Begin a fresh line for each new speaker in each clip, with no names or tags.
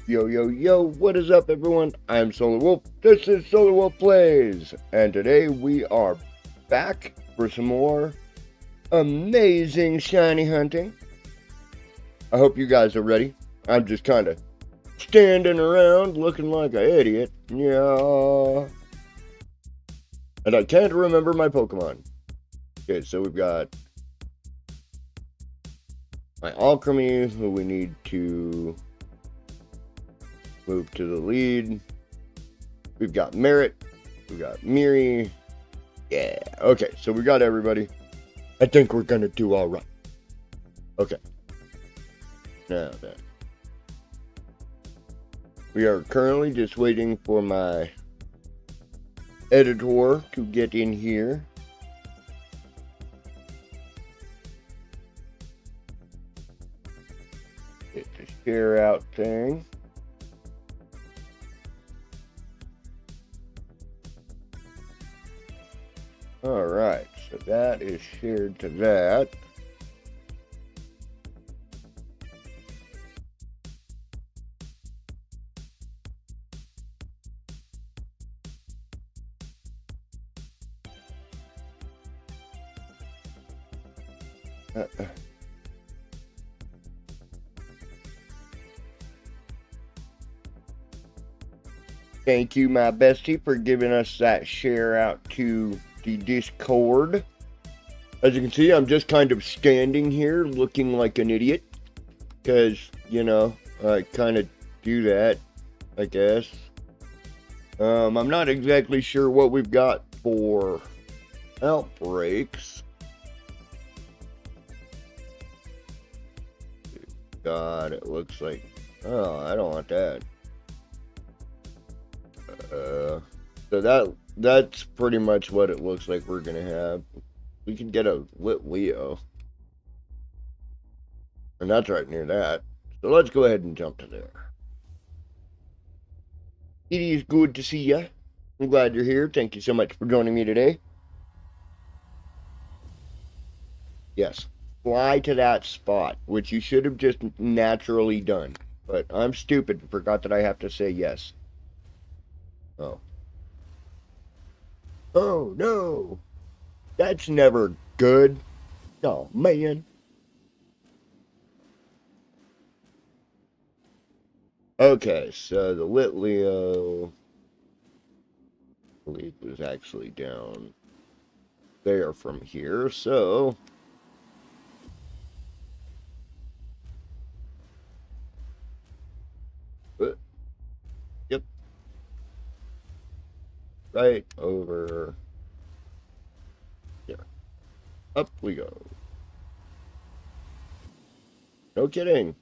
Yo, yo, yo, what is up, everyone? I'm Solar Wolf. This is Solar Wolf Plays, and today we are back for some more amazing shiny hunting. I hope you guys are ready. I'm just kind of standing around looking like an idiot. Yeah. And I can't remember my Pokemon. Okay, so we've got my Alchemy, who we need to move to the lead. We've got Merit. We've got Miri. Yeah. Okay, so we got everybody. I think we're gonna do all right. Okay. Now then. We are currently just waiting for my editor to get in here. Get the share out thing. Alright, so that is shared to that. Thank you, my bestie, for giving us that share out to the Discord. As you can see, I'm just kind of standing here looking like an idiot. Because, you know, I kind of do that, I guess. I'm not exactly sure what we've got for outbreaks. God, it looks like... Oh, I don't want that. So that's pretty much what it looks like we're gonna have. We can get a Lit Leo. And that's right near that. So let's go ahead and jump to there. It is good to see ya. I'm glad you're here. Thank you so much for joining me today. Yes, fly to that spot, which you should have just naturally done. But I'm stupid and forgot that I have to say yes. Oh. Oh, no. That's never good. Oh, man. Okay, so the Lit Leo, I believe, was actually down there from here, so... Yep. Right over here. Up we go. No kidding.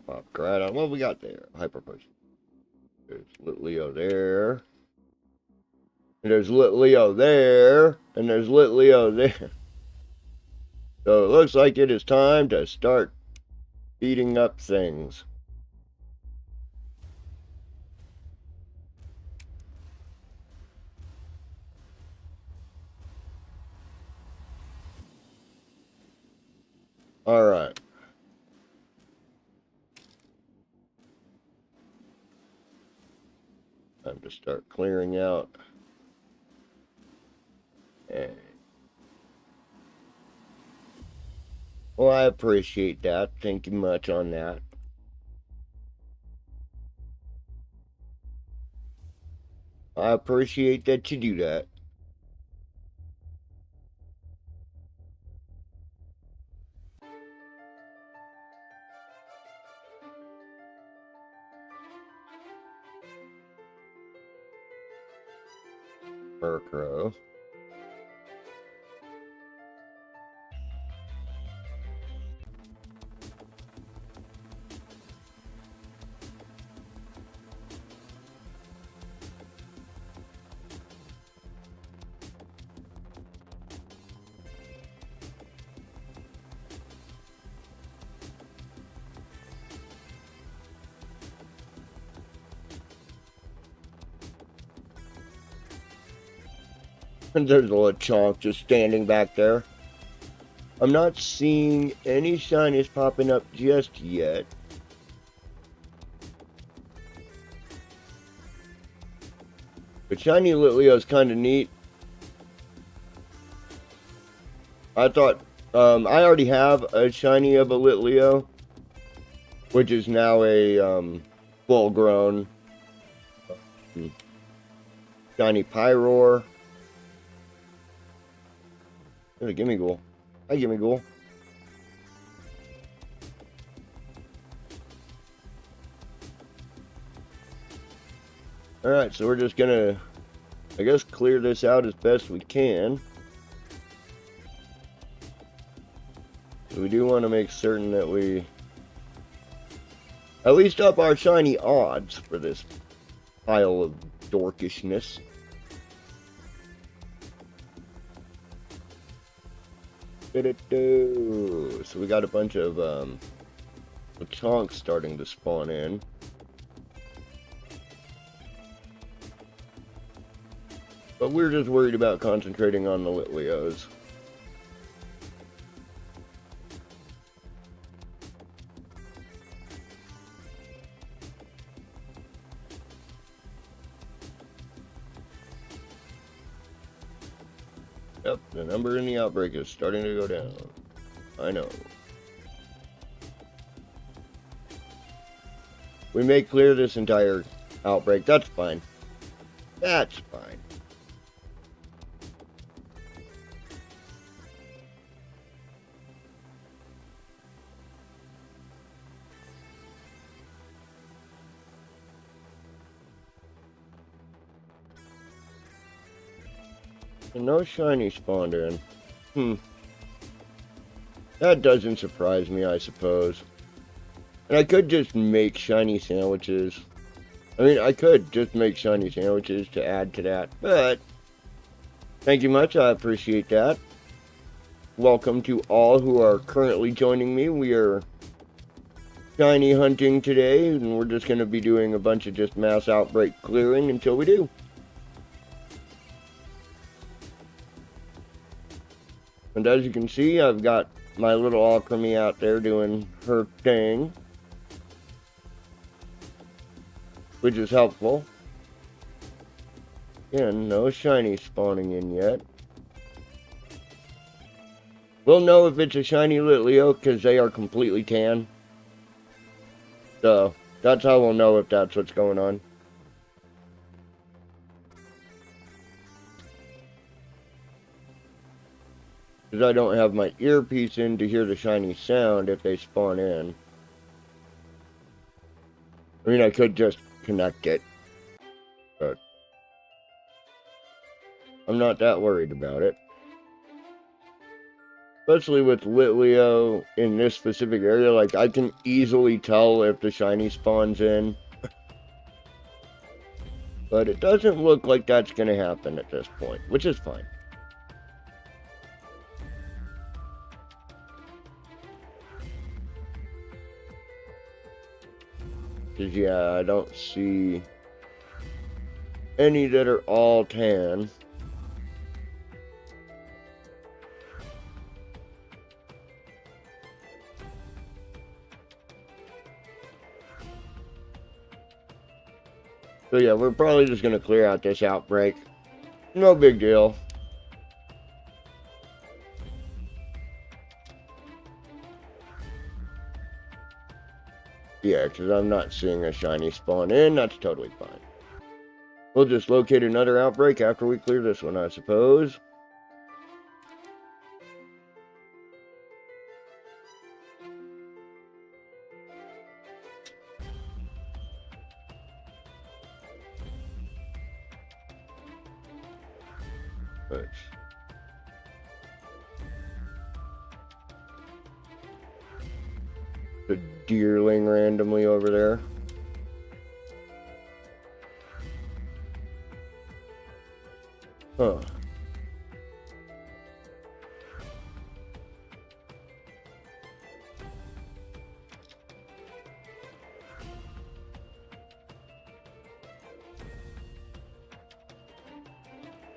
Pop right on. What we got there? Hyper push. There's Lit Leo there. And there's Lit Leo there. And there's Lit Leo there. So it looks like it is time to start beating up things. Alright. Time to start clearing out. And well, I appreciate that. Thank you much on that. I appreciate that you do that. Murkrow. And there's a little chomp just standing back there. I'm not seeing any shinies popping up just yet. But shiny Litleo is kind of neat. I thought, I already have a shiny of a Litleo, which is now a full-grown shiny Pyroar. There's a Gimme Ghoul. Hi, Gimme Ghoul. Alright, so we're just gonna, I guess, clear this out as best we can. So we do want to make certain that we at least up our shiny odds for this pile of dorkishness. So we got a bunch of chonks starting to spawn in. But we're just worried about concentrating on the Litleos. Yep, the number in the outbreak is starting to go down. I know. We may clear this entire outbreak. That's fine. That's fine. And no shiny spawned in. That doesn't surprise me, I suppose. And I could just make shiny sandwiches. I mean, I could just make shiny sandwiches to add to that. But, thank you much. I appreciate that. Welcome to all who are currently joining me. We are shiny hunting today. And we're just going to be doing a bunch of just mass outbreak clearing until we do. And as you can see, I've got my little alchemy out there doing her thing, which is helpful. Again, no shiny spawning in yet. We'll know if it's a shiny Litleo because they are completely tan. So, that's how we'll know if that's what's going on. Because I don't have my earpiece in to hear the shiny sound if they spawn in. I mean, I could just connect it, but I'm not that worried about it. Especially with Litleo in this specific area, like, I can easily tell if the shiny spawns in. But it doesn't look like that's going to happen at this point, which is fine. Because, yeah, I don't see any that are all tan. So, yeah, we're probably just going to clear out this outbreak. No big deal. Yeah, because I'm not seeing a shiny spawn in. That's totally fine. We'll just locate another outbreak after we clear this one, I suppose. But the deerling randomly over there. Huh.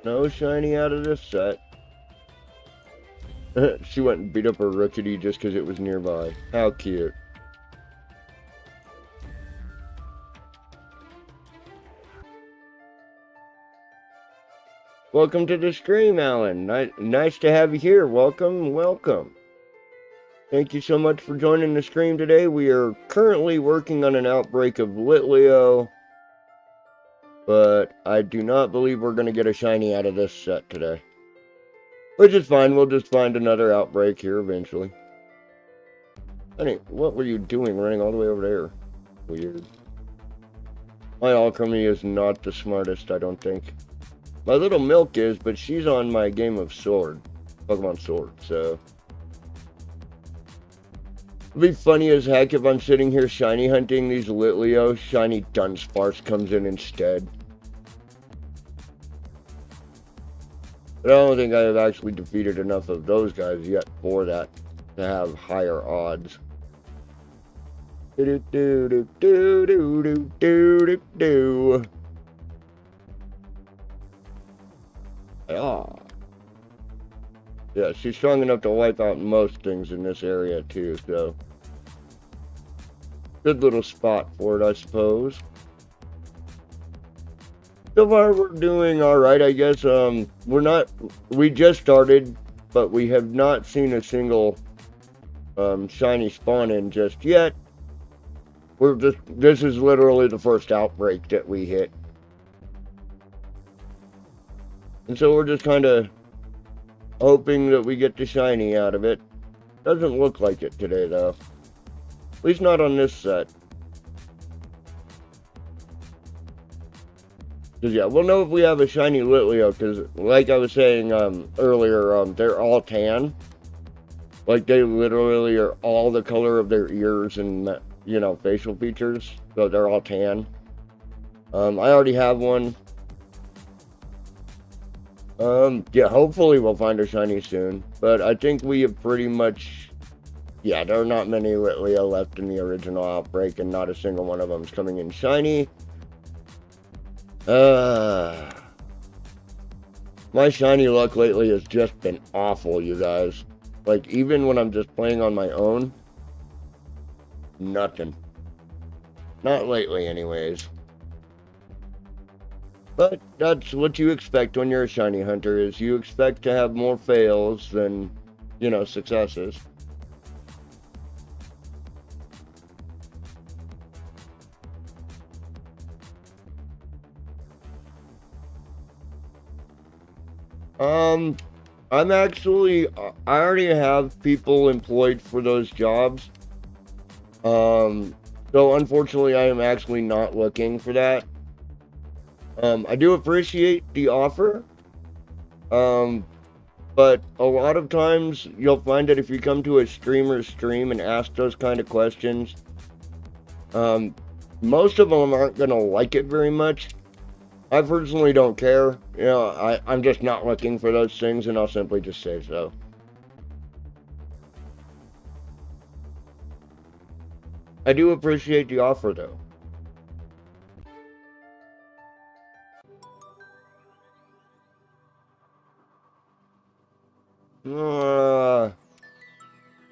No shiny out of this set. She went and beat up her Rookity just because it was nearby. How cute. Welcome to the stream, Alan. Nice to have you here. Welcome, welcome. Thank you so much for joining the stream today. We are currently working on an outbreak of Litleo, but I do not believe we're going to get a shiny out of this set today. Which is fine. We'll just find another outbreak here eventually. Honey, what were you doing running all the way over there? Weird. My alchemy is not the smartest, I don't think. My little Milk is, but she's on my game of Sword. Pokemon Sword, so... It'd be funny as heck if I'm sitting here shiny hunting these Litleo, shiny Dunsparce comes in instead. But I don't think I have actually defeated enough of those guys yet for that to have higher odds. Do do do do do do do do do. Ah. Yeah, she's strong enough to wipe out most things in this area too, so good little spot for it, I suppose. So far we're doing alright, I guess. We just started, but we have not seen a single shiny spawn in just yet. This is literally the first outbreak that we hit. And so we're just kind of hoping that we get the shiny out of it. Doesn't look like it today, though. At least not on this set. Because, yeah, we'll know if we have a shiny Litleo, because, like I was saying earlier, they're all tan. Like, they literally are all the color of their ears and, you know, facial features. So they're all tan. I already have one. Yeah, hopefully we'll find a shiny soon. But I think we have pretty much... Yeah, there are not many Litleo left in the original outbreak, and not a single one of them is coming in shiny. My shiny luck lately has just been awful, you guys. Like, even when I'm just playing on my own, nothing. Not lately, anyways. But that's what you expect when you're a shiny hunter, is you expect to have more fails than, you know, successes. I'm actually, I already have people employed for those jobs. So unfortunately I am actually not looking for that. I do appreciate the offer. But a lot of times you'll find that if you come to a streamer's stream and ask those kind of questions, most of them aren't going to like it very much. I personally don't care. You know, I'm just not looking for those things, and I'll simply just say so. I do appreciate the offer, though.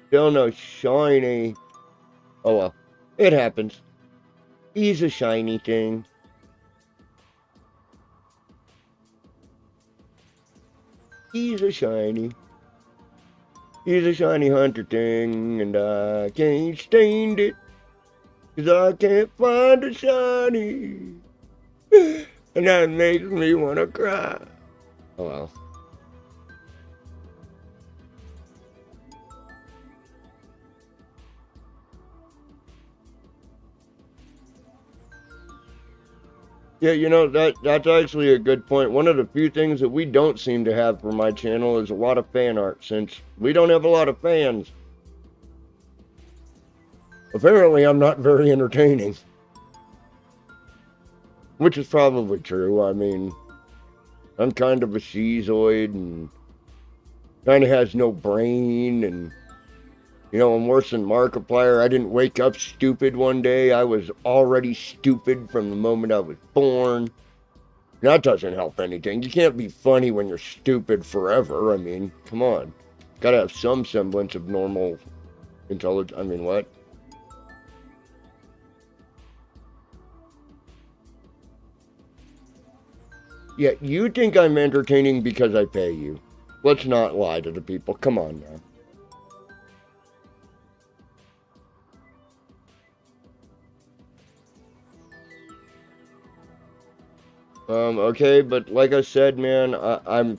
Still no shiny. Oh well, it happens. He's a shiny thing. He's a shiny hunter thing, and I can't stand it, 'cause I can't find a shiny, and that makes me wanna cry. Oh well. Yeah, you know, that's actually a good point. One of the few things that we don't seem to have for my channel is a lot of fan art, since we don't have a lot of fans. Apparently, I'm not very entertaining. Which is probably true. I mean, I'm kind of a sheezoid and kind of has no brain, and... You know, I'm worse than Markiplier. I didn't wake up stupid one day. I was already stupid from the moment I was born. That doesn't help anything. You can't be funny when you're stupid forever. I mean, come on. Gotta have some semblance of normal intelligence. I mean, what? Yeah, you think I'm entertaining because I pay you. Let's not lie to the people. Come on now. Okay, but like I said, man, I'm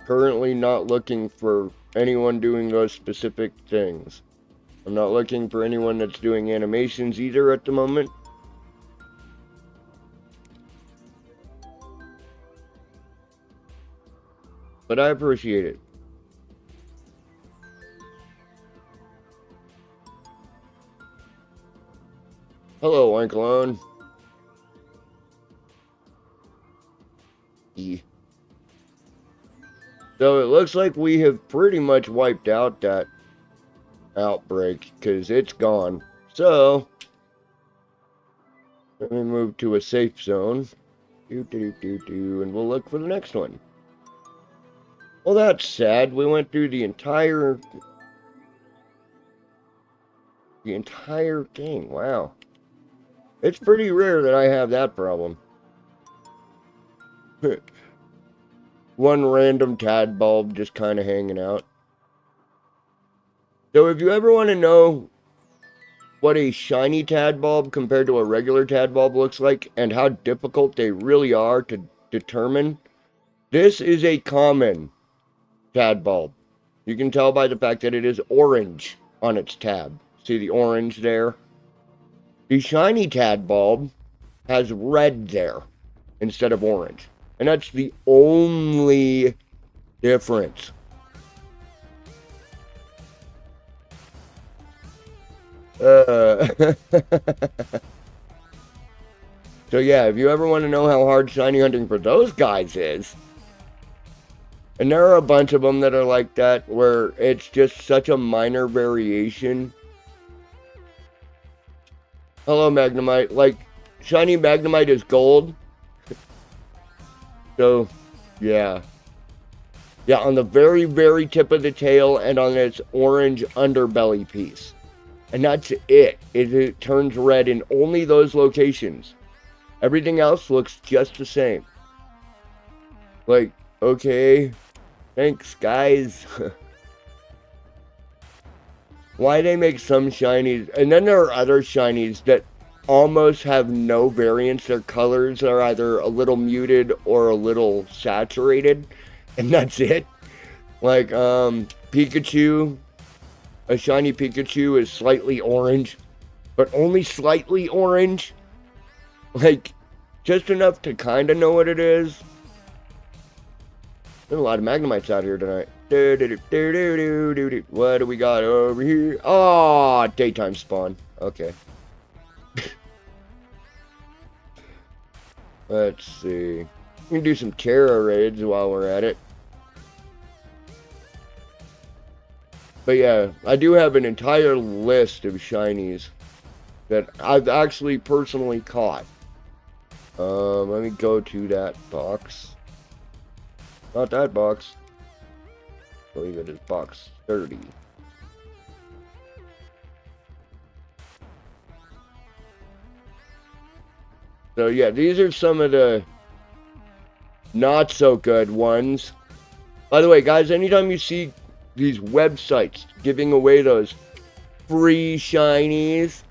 currently not looking for anyone doing those specific things. I'm not looking for anyone that's doing animations either at the moment. But I appreciate it. Hello, Uncle. Yeah. So it looks like we have pretty much wiped out that outbreak because it's gone. So let me move to a safe zone. And we'll look for the next one. Well, that's sad. We went through the entire thing. Wow. It's pretty rare that I have that problem. One random tad bulb just kind of hanging out. So if you ever want to know what a shiny tad bulb compared to a regular tad bulb looks like and how difficult they really are to determine, this is a common tad bulb. You can tell by the fact that it is orange on its tab. See the orange there? The shiny tad bulb has red there instead of orange. And that's the only difference. So yeah, if you ever want to know how hard shiny hunting for those guys is, and there are a bunch of them that are like that, where it's just such a minor variation. Hello, Magnemite. Like, shiny Magnemite is gold. So, yeah. Yeah, on the very, very tip of the tail and on its orange underbelly piece. And that's it. It turns red in only those locations. Everything else looks just the same. Like, okay. Thanks, guys. Why they make some shinies, and then there are other shinies that almost have no variance. Their colors are either a little muted or a little saturated, and that's it. Like, Pikachu, a shiny Pikachu is slightly orange, but only slightly orange. Like, just enough to kind of know what it is. There's a lot of Magnemites out here tonight. What do we got over here? Oh, daytime spawn. Okay. Let's see. We can do some Terra raids while we're at it. But yeah, I do have an entire list of shinies that I've actually personally caught. Let me go to that box. Not that box. I believe it is box 30. So yeah, these are some of the not so good ones. By the way, guys, anytime you see these websites giving away those free shinies,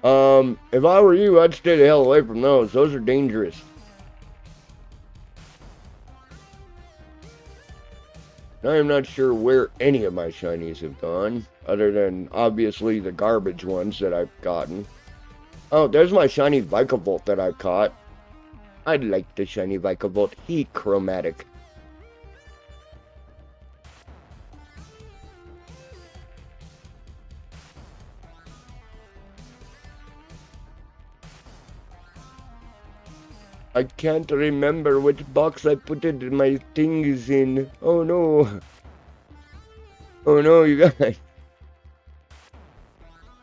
if I were you, I'd stay the hell away from those. Those are dangerous. I am not sure where any of my shinies have gone, other than obviously the garbage ones that I've gotten. Oh, there's my shiny Vikavolt that I've caught. I like the shiny Vikavolt. He chromatic. I can't remember which box I put it, my things in. Oh no. Oh no, you guys.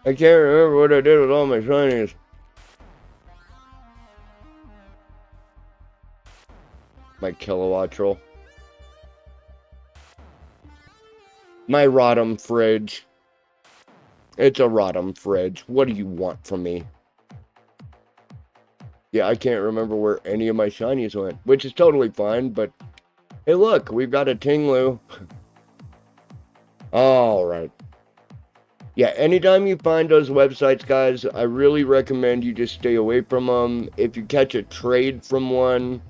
I can't remember what I did with all my shinies. My Kilowattrel. My Rotom fridge. It's a Rotom fridge. What do you want from me? Yeah, I can't remember where any of my shinies went, which is totally fine, but hey, look, we've got a Tinglu. Alright. Yeah, anytime you find those websites, guys, I really recommend you just stay away from them. If you catch a trade from one,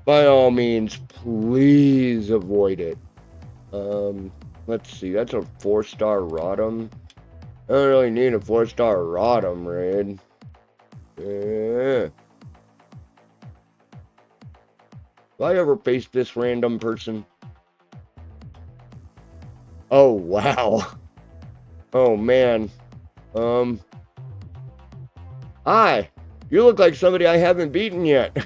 by all means, please avoid it. Let's see, that's a 4-star Rotom. I don't really need a 4-star Rotom raid. Yeah. Have I ever faced this random person? Oh, wow. Oh, man. Hi. You look like somebody I haven't beaten yet.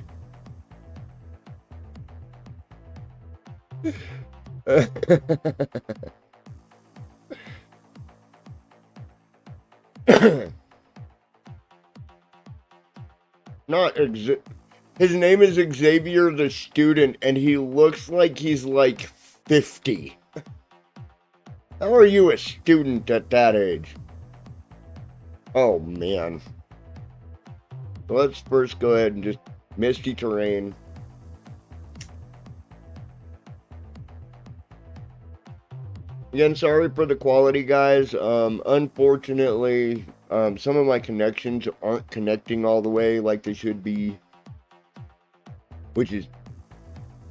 Not his name is Xavier the Student, and he looks like he's like 50. How are you a student at that age? Oh, man. Let's first go ahead and just misty terrain. Again, sorry for the quality, guys. Unfortunately, some of my connections aren't connecting all the way like they should be, which is,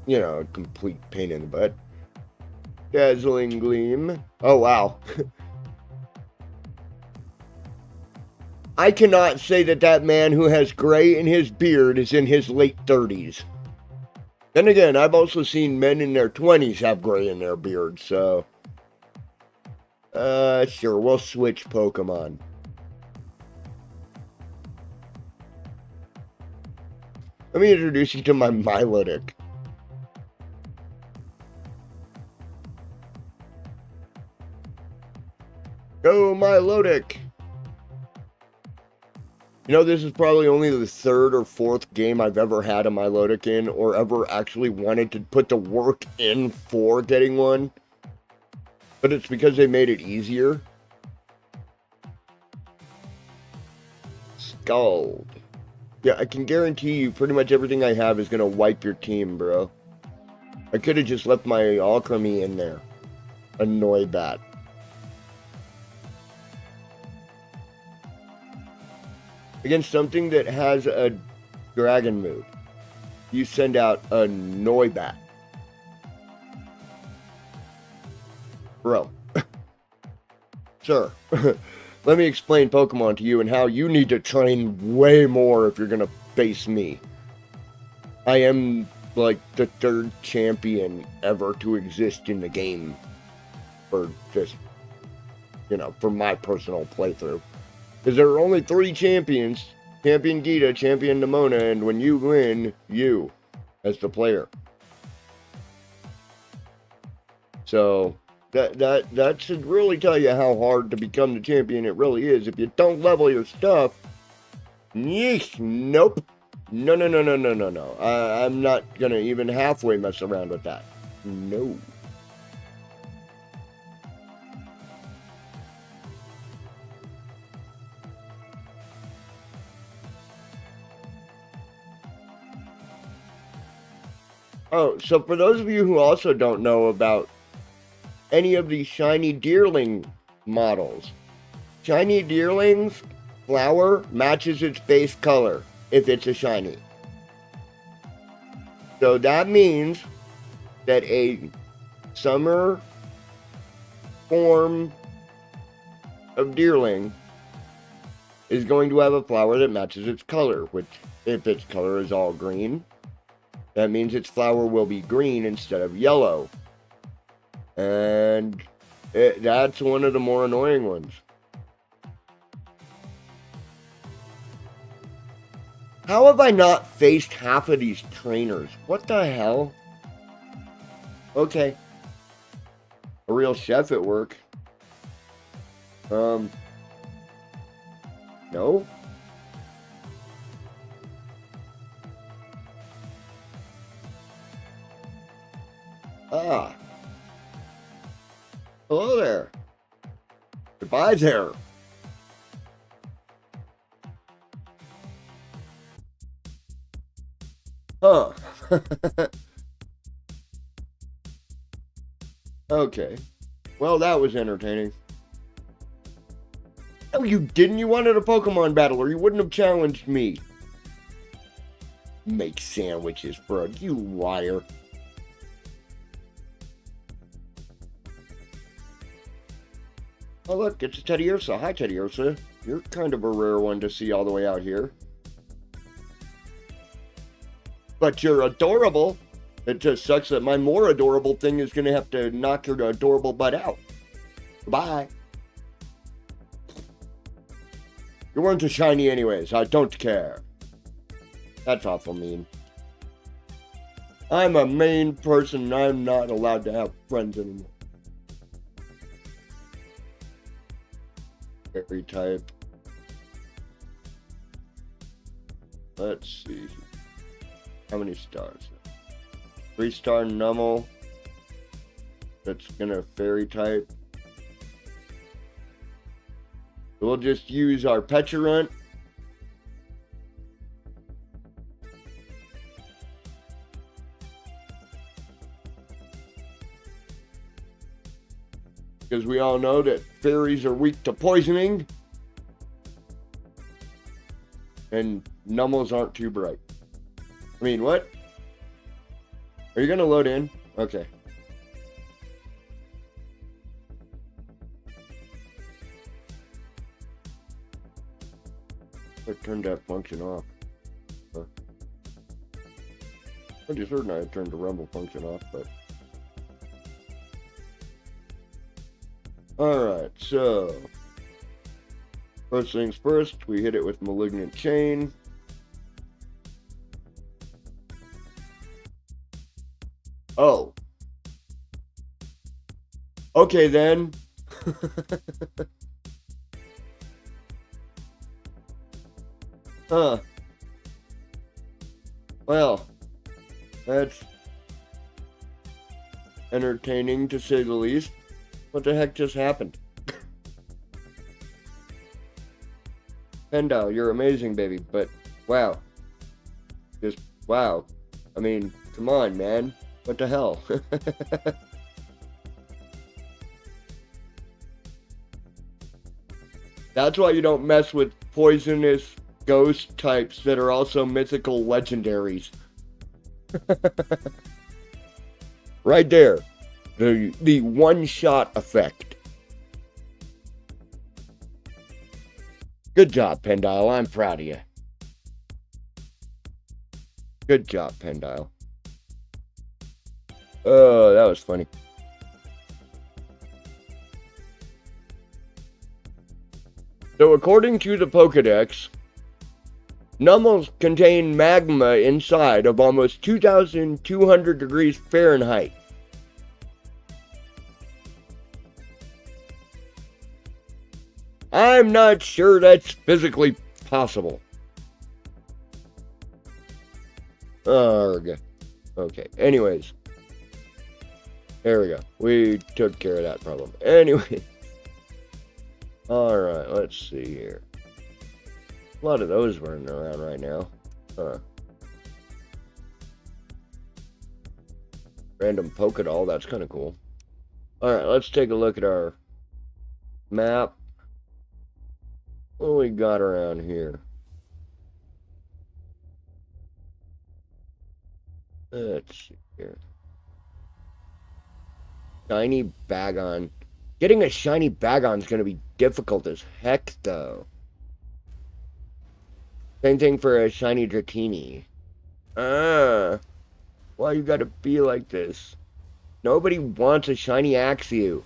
you know, a complete pain in the butt. Dazzling Gleam. Oh, wow. I cannot say that that man who has gray in his beard is in his late 30s. Then again, I've also seen men in their 20s have gray in their beards, so... sure, we'll switch Pokemon. Let me introduce you to my Milotic. Go, Milotic! You know, this is probably only the 3rd or 4th game I've ever had a Milotic in, or ever actually wanted to put the work in for getting one. But it's because they made it easier. Scald. Yeah, I can guarantee you pretty much everything I have is going to wipe your team, bro. I could have just left my Alchemy in there. Annoy that. Against something that has a dragon move, you send out a Noibat. Bro. Sir. Let me explain Pokemon to you and how you need to train way more if you're going to face me. I am like the 3rd champion ever to exist in the game. For just, you know, for my personal playthrough. Because there are only 3 champions. Champion Gita, Champion Nimona, and when you win, you, as the player. So... That should really tell you how hard to become the champion it really is. If you don't level your stuff, yeesh, nope. No. I'm not gonna even halfway mess around with that. No. Oh, so for those of you who also don't know about any of these shiny deerling models. Shiny deerling's flower matches its base color if it's a shiny. So that means that a summer form of deerling is going to have a flower that matches its color, which if its color is all green, that means its flower will be green instead of yellow. And that's one of the more annoying ones. How have I not faced half of these trainers? What the hell? Okay. A real chef at work. No? Ah. Hello there. Goodbye there. Huh. Okay. Well, that was entertaining. No, you didn't. You wanted a Pokemon battle, or you wouldn't have challenged me. Make sandwiches, bro. You liar. Oh, look, it's a Teddy Ursa. Hi, Teddy Ursa. You're kind of a rare one to see all the way out here. But you're adorable. It just sucks that my more adorable thing is going to have to knock your adorable butt out. Bye. You weren't a shiny anyways. I don't care. That's awful mean. I'm a mean person and I'm not allowed to have friends anymore. Every type. Let's see. How many stars? 3-star Nummel. That's gonna fairy type. We'll just use our Pecharunt. Because we all know that fairies are weak to poisoning. And Nummels aren't too bright. I mean, what? Are you going to load in? Okay. I turned that function off. I just heard I turned the rumble function off, but... Alright, so... First things first, we hit it with Malignant Chain. Oh. Okay then. Huh. Well, that's entertaining to say the least. What the heck just happened? Pendal, you're amazing, baby, but wow. Just wow. I mean, come on, man. What the hell? That's why you don't mess with poisonous ghost types that are also mythical legendaries. Right there. The one-shot effect. Good job, Pendile. I'm proud of you. Good job, Pendile. Oh, that was funny. So according to the Pokedex, Nummels contain magma inside of almost 2,200 degrees Fahrenheit. I'm not sure that's physically possible. Arrgh. Okay, anyways. There we go. We took care of that problem. Anyway. Alright, let's see here. A lot of those running around right now. Random Pokédoll, that's kind of cool. Alright, let's take a look at our map. What we got around here? Let's see here. Shiny Bagon. Getting a shiny Bagon is going to be difficult as heck, though. Same thing for a shiny Dratini. Why you gotta be like this? Nobody wants a shiny Axew.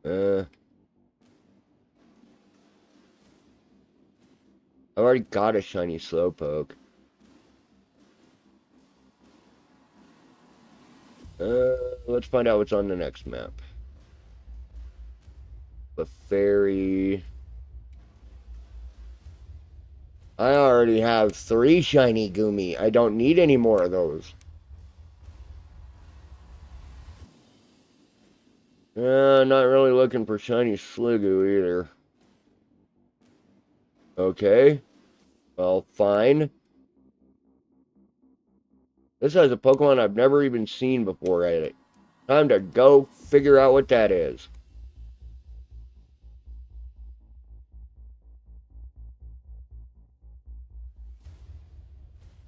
I've already got a shiny Slowpoke. Let's find out what's on the next map. The fairy. I already have 3 shiny Goomy. I don't need any more of those. Not really looking for shiny Sliggoo either. Okay. Well, fine. This has a Pokemon I've never even seen before at it. Time to go figure out what that is.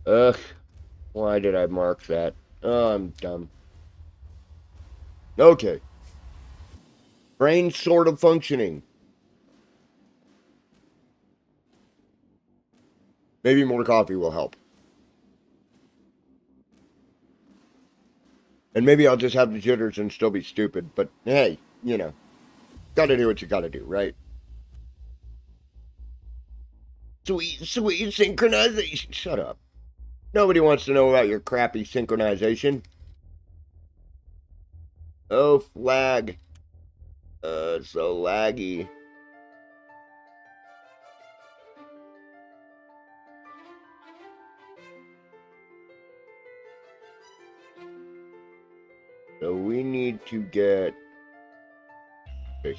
Ugh. Why did I mark that? Oh, I'm dumb. Okay. Brain sort of functioning. Maybe more coffee will help. And maybe I'll just have the jitters and still be stupid. But hey, you know, gotta do what you gotta do, right? Sweet, sweet synchronization. Shut up. Nobody wants to know about your crappy synchronization. Oh, flag. So laggy. So we need to get a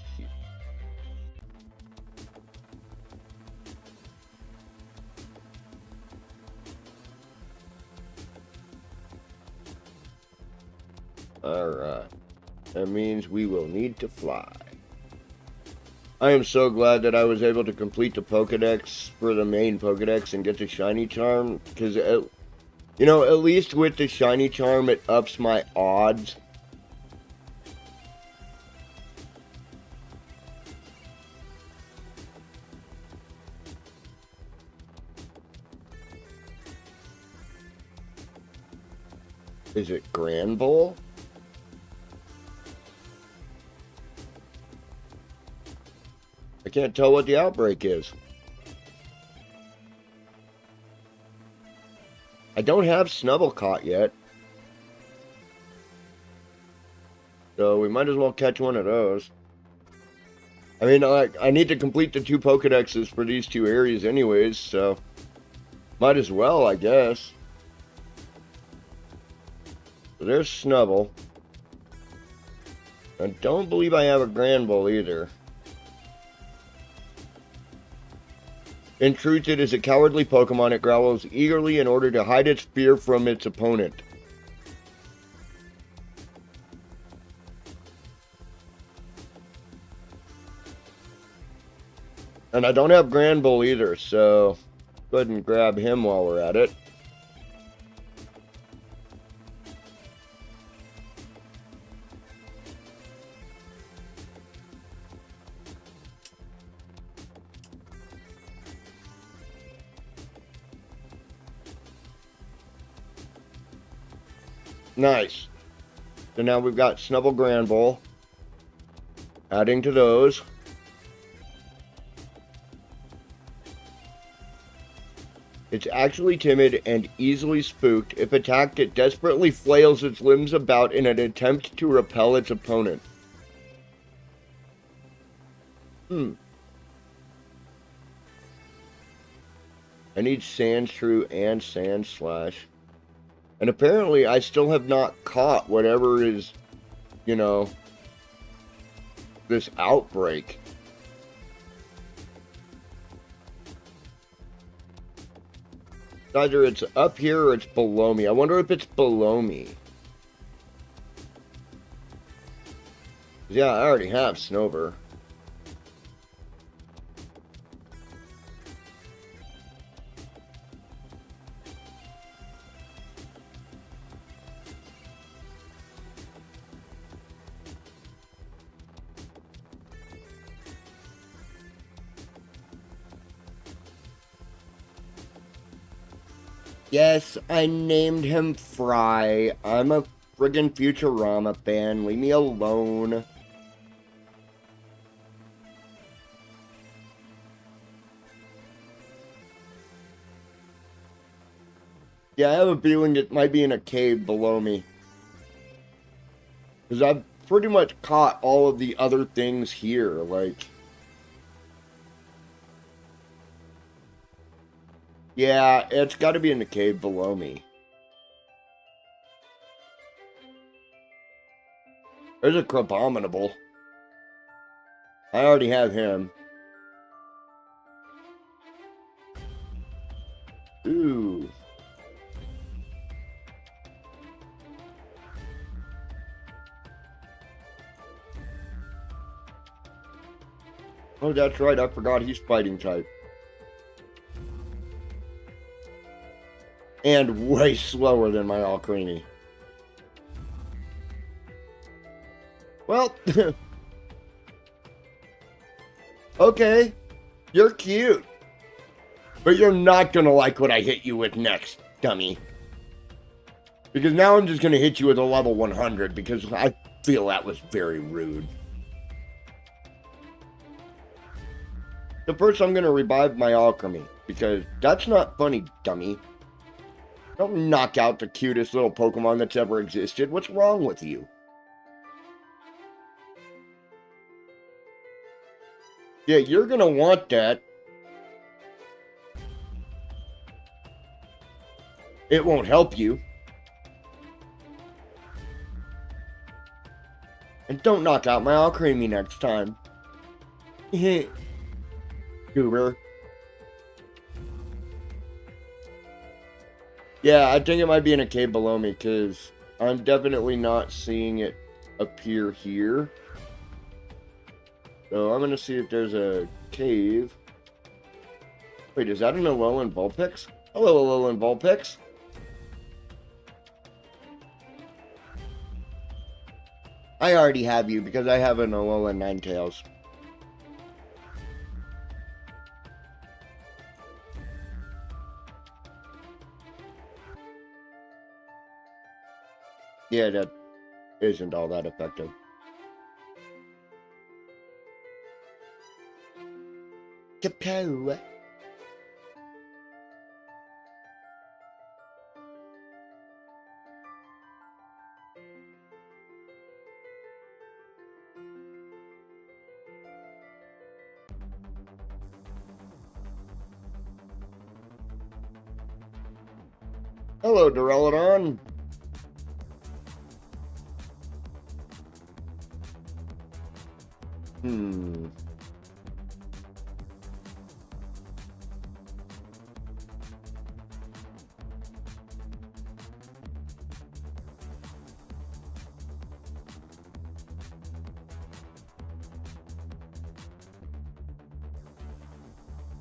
Alright. That means we will need to fly. I am so glad that I was able to complete the Pokedex for the main Pokedex and get the shiny charm. Because, you know, at least with the shiny charm, it ups my odds. Is it Grand Bowl? I can't tell what the outbreak is. I don't have Snubblecott yet. So we might as well catch one of those. I mean, I need to complete the 2 Pokedexes for these 2 areas anyways, so might as well, I guess. So there's Snubble. I don't believe I have a Grand Bull either. In truth, it is a cowardly Pokemon. It growls eagerly in order to hide its fear from its opponent. And I don't have Grand Bull either, so go ahead and grab him while we're at it. Nice. So now we've got Snubble Grand Bowl. Adding to those. It's actually timid and easily spooked. If attacked, it desperately flails its limbs about in an attempt to repel its opponent. I need Sandshrew and Sandslash. And apparently I still have not caught whatever is, you know, this outbreak. Either it's up here or it's below me. I wonder if it's below me. Yeah, I already have Snover. Yes, I named him Fry. I'm a friggin' Futurama fan. Leave me alone. Yeah, I have a feeling it might be in a cave below me. Because I've pretty much caught all of the other things here, like... Yeah, it's got to be in the cave below me. There's a Crabominable. I already have him. Ooh. Oh, that's right. I forgot he's fighting type. And way slower than my Alcremie. Well, okay. You're cute. But you're not gonna like what I hit you with next, dummy. Because now I'm just gonna hit you with a level 100 because I feel that was very rude. So first I'm gonna revive my Alcremie because that's not funny, dummy. Don't knock out the cutest little Pokemon that's ever existed. What's wrong with you? Yeah, you're gonna want that. It won't help you. And don't knock out my Alcremie next time. Goober. Yeah, I think it might be in a cave below me because I'm definitely not seeing it appear here. So I'm gonna see if there's a cave. Wait, is that an Alolan Vulpix? Hello, Alolan Vulpix. I already have you because I have an Alolan Ninetales. Yeah, that isn't all that effective. Kapow. Hello, Duraludon.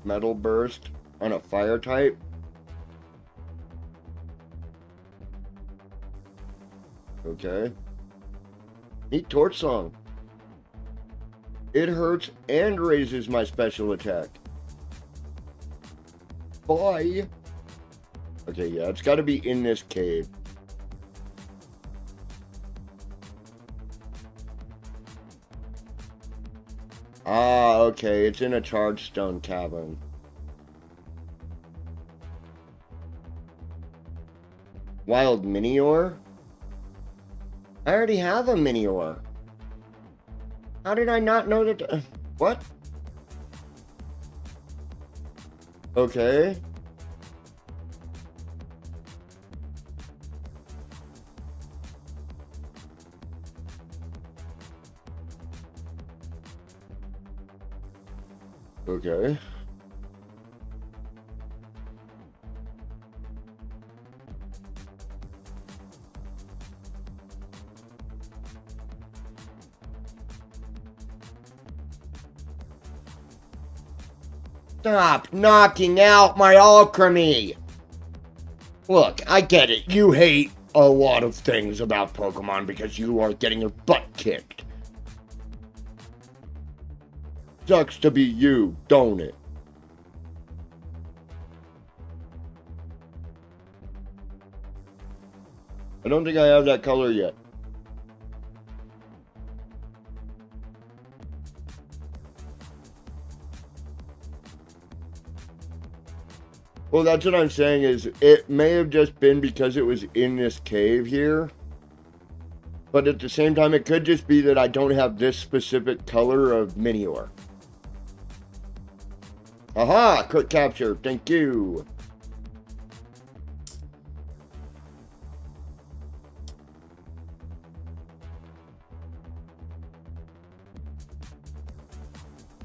Metal Burst on a fire type. Okay. Neat Torch Song. It hurts and raises my special attack. Bye. Okay, yeah, it's got to be in this cave. Ah, okay, it's in a charged stone cavern. Wild Minior? I already have a Minior. How did I not know that? What? Okay. Okay. Stop knocking out my Alcremie! Look, I get it. You hate a lot of things about Pokemon because you are getting your butt kicked. Sucks to be you, don't it? I don't think I have that color yet. Well, that's what I'm saying is it may have just been because it was in this cave here. But at the same time, it could just be that I don't have this specific color of Minior. Aha! Quick capture. Thank you.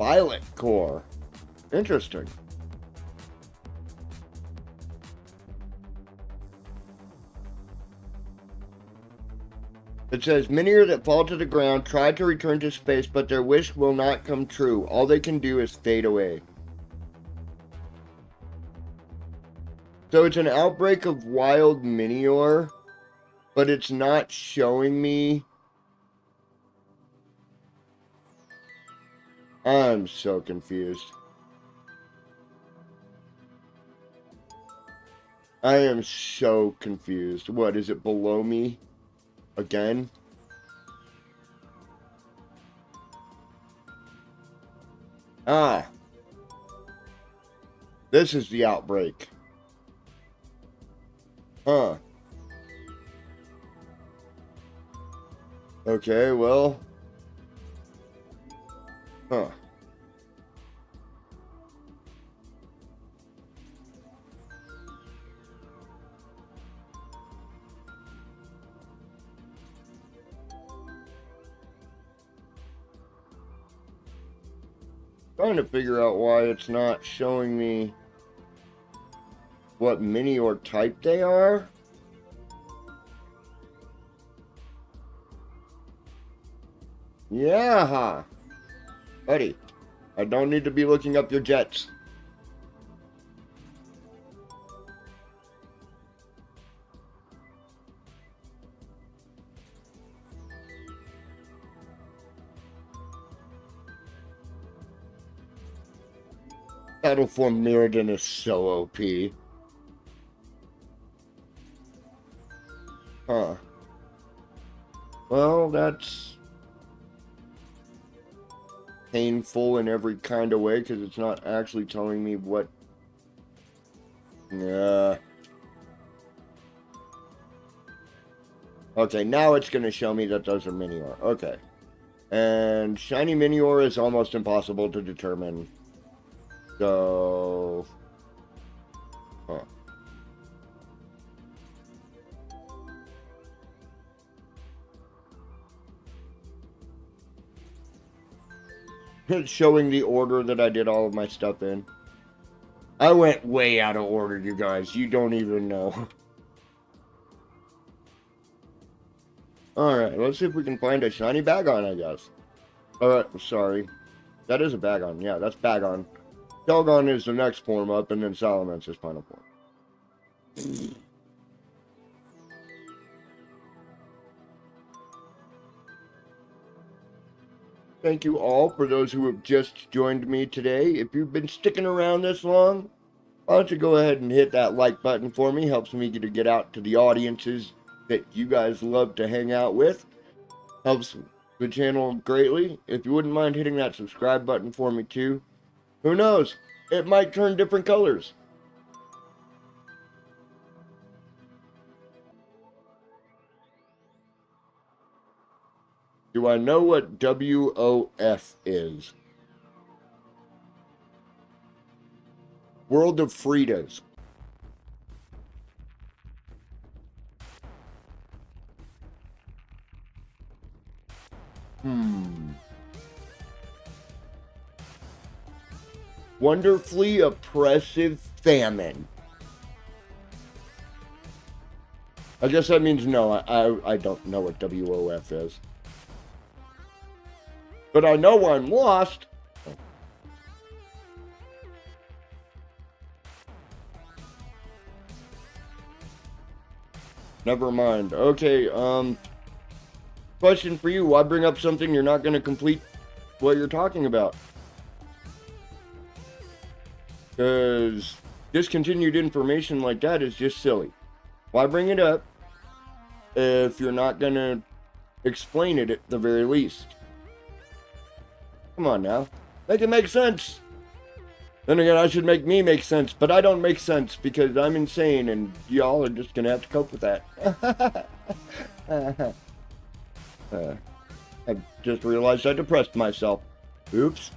Violet core. Interesting. It says, many that fall to the ground try to return to space, but their wish will not come true. All they can do is fade away. So it's an outbreak of wild Minior, but it's not showing me. I'm so confused. I am so confused. What, is it below me? Again? Ah. This is the outbreak. Huh. Okay, well. Huh. Trying to figure out why it's not showing me what mini or type they are. Yeah, buddy, I don't need to be looking up your jets. Battle form Mirrodin is so OP. Huh. Well, that's painful in every kind of way because it's not actually telling me what. Yeah. Okay, now it's going to show me that those are Minior. Okay. And shiny Minior is almost impossible to determine. So. Huh. It's showing the order that I did all of my stuff in. I went way out of order, you guys. You don't even know. Alright, let's see if we can find a shiny Bagon, I guess. Alright, sorry. That is a Bagon. Yeah, that's Bagon. Kelgon is the next form up, and then Salamence is final form. Thank you all for those who have just joined me today. If you've been sticking around this long, why don't you go ahead and hit that like button for me. Helps me to get out to the audiences that you guys love to hang out with. Helps the channel greatly. If you wouldn't mind hitting that subscribe button for me too. Who knows? It might turn different colors. Do I know what WOF is? World of Fritas. Wonderfully oppressive famine. I guess that means no. I don't know what WOF is. But I know I'm lost. Never mind. Okay, question for you. Why bring up something you're not going to complete what you're talking about? Because discontinued information like that is just silly. Why bring it up if you're not going to explain it at the very least? Come on now. Make it make sense. Then again, I should make me make sense, but I don't make sense because I'm insane and y'all are just going to have to cope with that. I just realized I depressed myself. Oops.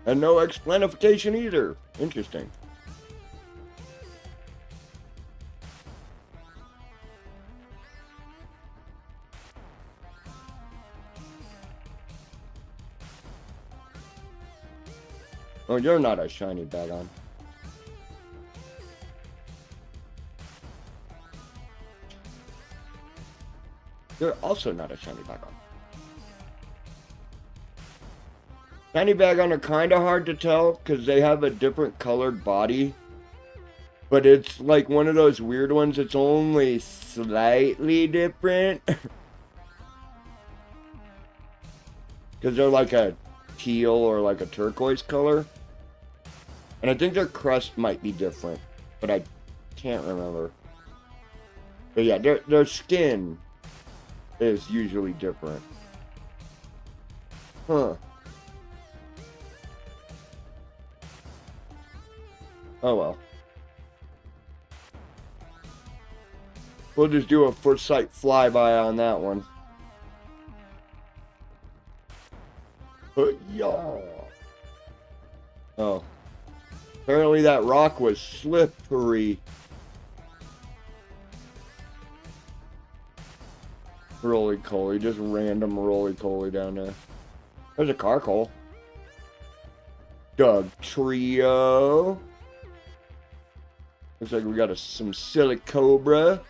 And no explanification either. Interesting. Oh, you're not a shiny Bagon. You're also not a shiny Bagon. Shiny Bagon are kind of hard to tell because they have a different colored body. But it's like one of those weird ones that's only slightly different. Because they're like a teal or like a turquoise color. And I think their crust might be different. But I can't remember. But yeah, their skin is usually different. Huh. Oh well. We'll just do a first sight flyby on that one. Yeah. Oh. Apparently that rock was slippery. Roly-coly, just random roly-coly down there. There's a Carkol. Doug Trio. Looks like we got some Silicobra.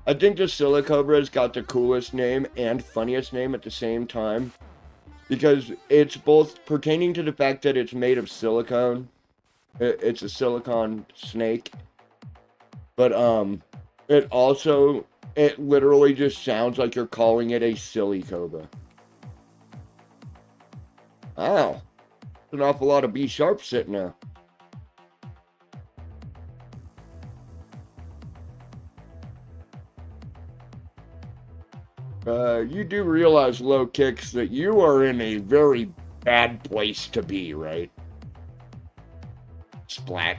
I think the Silicobra's got the coolest name and funniest name at the same time. Because it's both pertaining to the fact that it's made of silicone. It's a silicone snake. But, it literally just sounds like you're calling it a silly cobra. Wow. There's an awful lot of B sharp sitting there. You do realize, Low Kicks, that you are in a very bad place to be, right? Splat.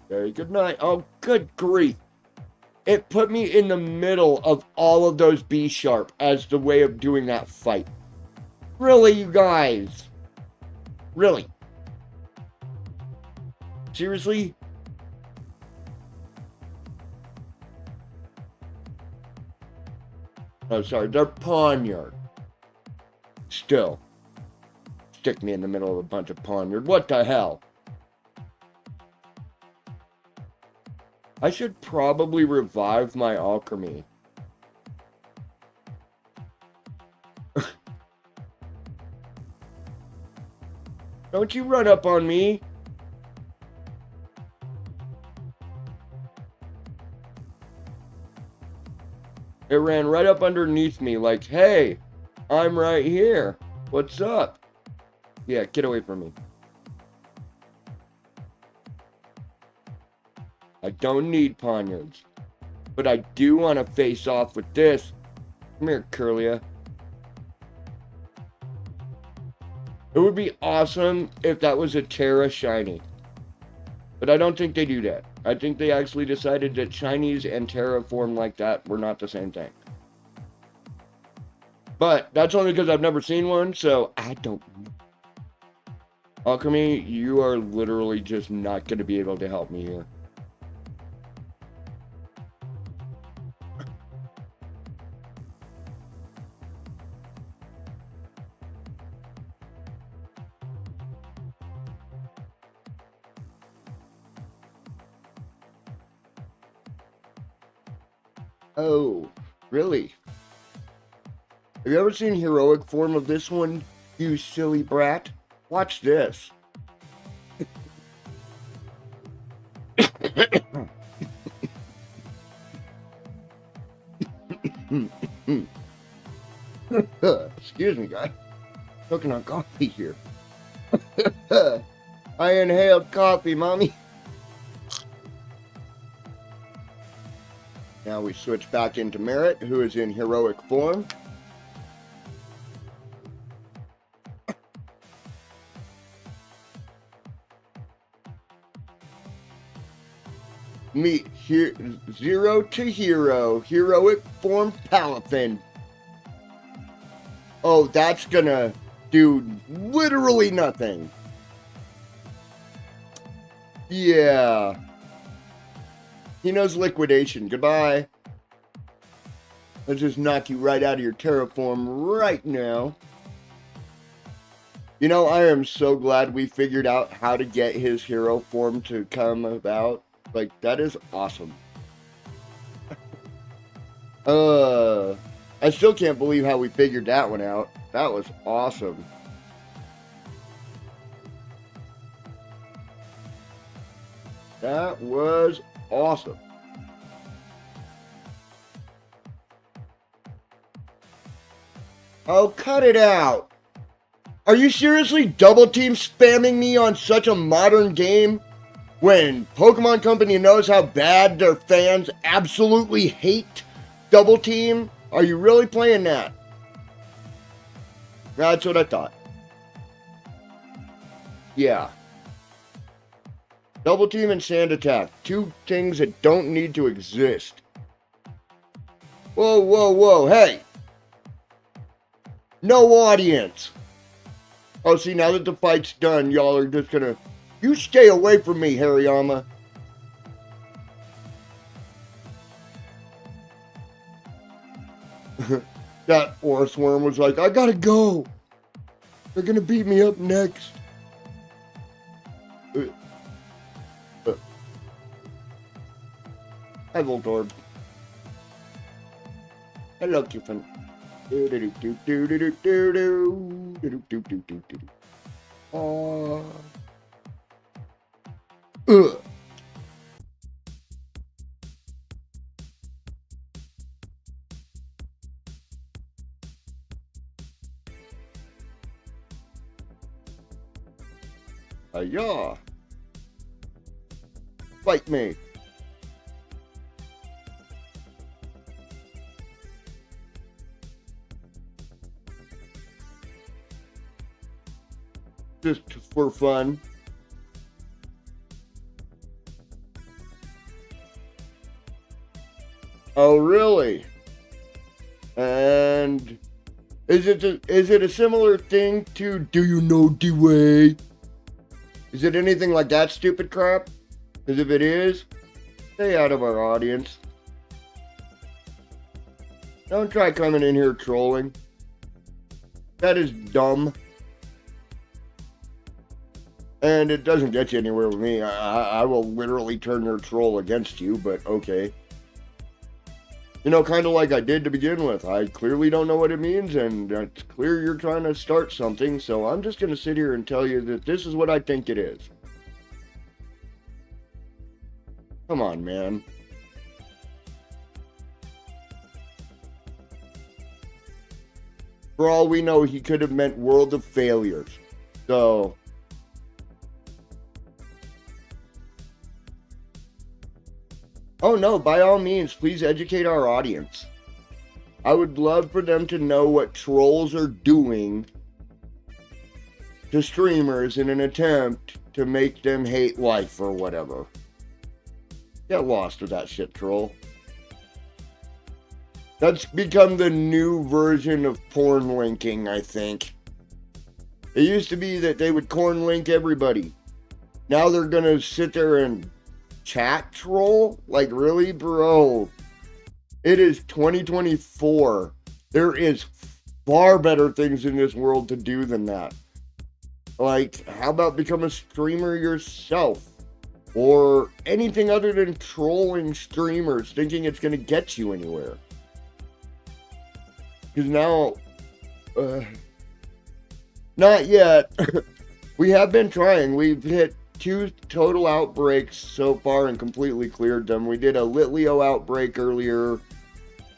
Very good night. Oh, good grief. It put me in the middle of all of those B sharp as the way of doing that fight. Really, you guys? Really? Seriously? Oh, sorry, they're Pawniard. Still. Stick me in the middle of a bunch of Pawniard. What the hell? I should probably revive my alchemy. Don't you run up on me. It ran right up underneath me like, hey, I'm right here. What's up? Yeah, get away from me. I don't need Pawniards. But I do want to face off with this. Come here, Curlia. It would be awesome if that was a Terra shiny. But I don't think they do that. I think they actually decided that shinies and Terra form like that were not the same thing. But that's only because I've never seen one, so I don't know. Alchemy, you are literally just not going to be able to help me here. Oh, really? Have you ever seen heroic form of this one, you silly brat? Watch this. Excuse me, guy. Cooking on coffee here. I inhaled coffee, mommy. Now we switch back into Merit, who is in heroic form. Meet here, Zero to Hero, heroic form Palafin. Oh, that's gonna do literally nothing. Yeah. He knows liquidation. Goodbye. Let's just knock you right out of your terraform right now. You know, I am so glad we figured out how to get his hero form to come about. Like, that is awesome. I still can't believe how we figured that one out. That was awesome. That was awesome. Oh, cut it out. Are you seriously double team spamming me on such a modern game when Pokemon Company knows how bad their fans absolutely hate double team? Are you really playing that? That's what I thought. Yeah. Double team and sand attack. Two things that don't need to exist. Whoa, whoa, whoa. Hey. No audience. Oh, see, now that the fight's done, y'all are just gonna... You stay away from me, Hariyama. That Orthworm was like, I gotta go. They're gonna beat me up next. Hi, Voltorb. Hello, Kiffin. Yeah. Fight me. Just for fun. Oh, really? And is it a similar thing to Do You Know the Way? Is it anything like that stupid crap? Because if it is, stay out of our audience. Don't try coming in here trolling. That is dumb. And it doesn't get you anywhere with me. I will literally turn your troll against you, but okay. You know, kind of like I did to begin with. I clearly don't know what it means, and it's clear you're trying to start something, so I'm just going to sit here and tell you that this is what I think it is. Come on, man. For all we know, he could have meant World of Failures. So... Oh no, by all means, please educate our audience. I would love for them to know what trolls are doing to streamers in an attempt to make them hate life or whatever. Get lost with that shit, troll. That's become the new version of porn linking, I think. It used to be that they would corn link everybody. Now they're gonna sit there and chat troll? Like, really, bro? It is 2024. There is far better things in this world to do than that. Like, how about become a streamer yourself? Or anything other than trolling streamers, thinking it's going to get you anywhere. Because now... not yet. We have been trying. We've hit 2 total outbreaks so far and completely cleared them. We did a Litleo outbreak earlier,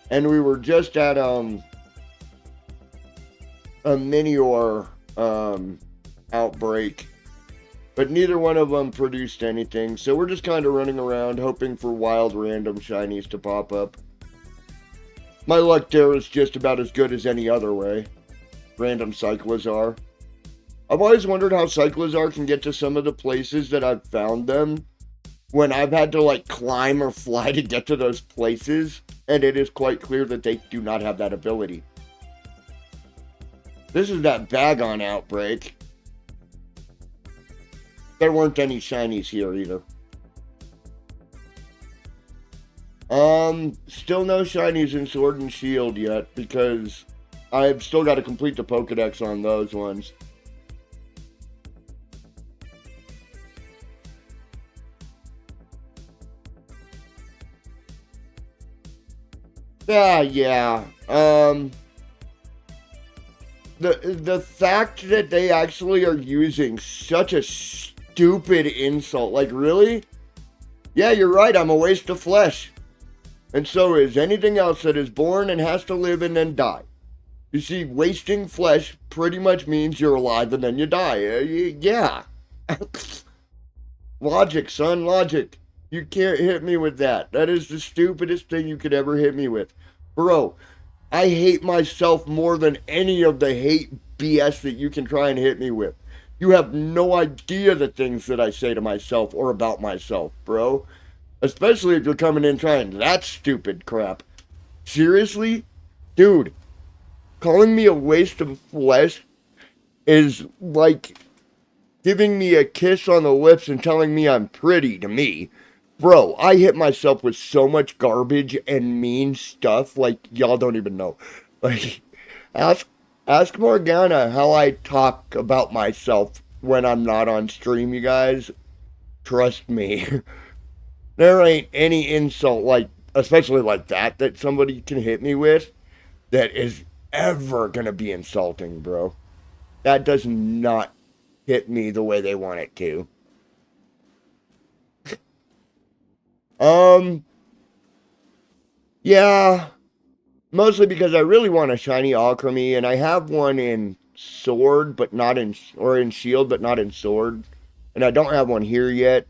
and we were just at a Minior outbreak, but neither one of them produced anything, so we're just kind of running around hoping for wild random shinies to pop up. My luck there is just about as good as any other way. Random Cyclizar. I've always wondered how Cyclizar can get to some of the places that I've found them when I've had to, like, climb or fly to get to those places, and it is quite clear that they do not have that ability. This is that Bagon outbreak. There weren't any shinies here either. Still no shinies in Sword and Shield yet because I've still got to complete the Pokedex on those ones. Yeah. The fact that they actually are using such a stupid insult, like really? Yeah, you're right, I'm a waste of flesh. And so is anything else that is born and has to live and then die. You see, wasting flesh pretty much means you're alive and then you die. Yeah. Logic, son, logic. You can't hit me with that. That is the stupidest thing you could ever hit me with. Bro, I hate myself more than any of the hate BS that you can try and hit me with. You have no idea the things that I say to myself or about myself, bro. Especially if you're coming in trying that stupid crap. Seriously? Dude, calling me a waste of flesh is like giving me a kiss on the lips and telling me I'm pretty to me. Bro, I hit myself with so much garbage and mean stuff like y'all don't even know. Like, ask Morgana how I talk about myself when I'm not on stream, you guys. Trust me. There ain't any insult like, especially like that somebody can hit me with that is ever gonna be insulting, bro. That does not hit me the way they want it to. Yeah, mostly because I really want a shiny alchemy, and I have one in sword, but not in, or in shield, but not in sword. And I don't have one here yet.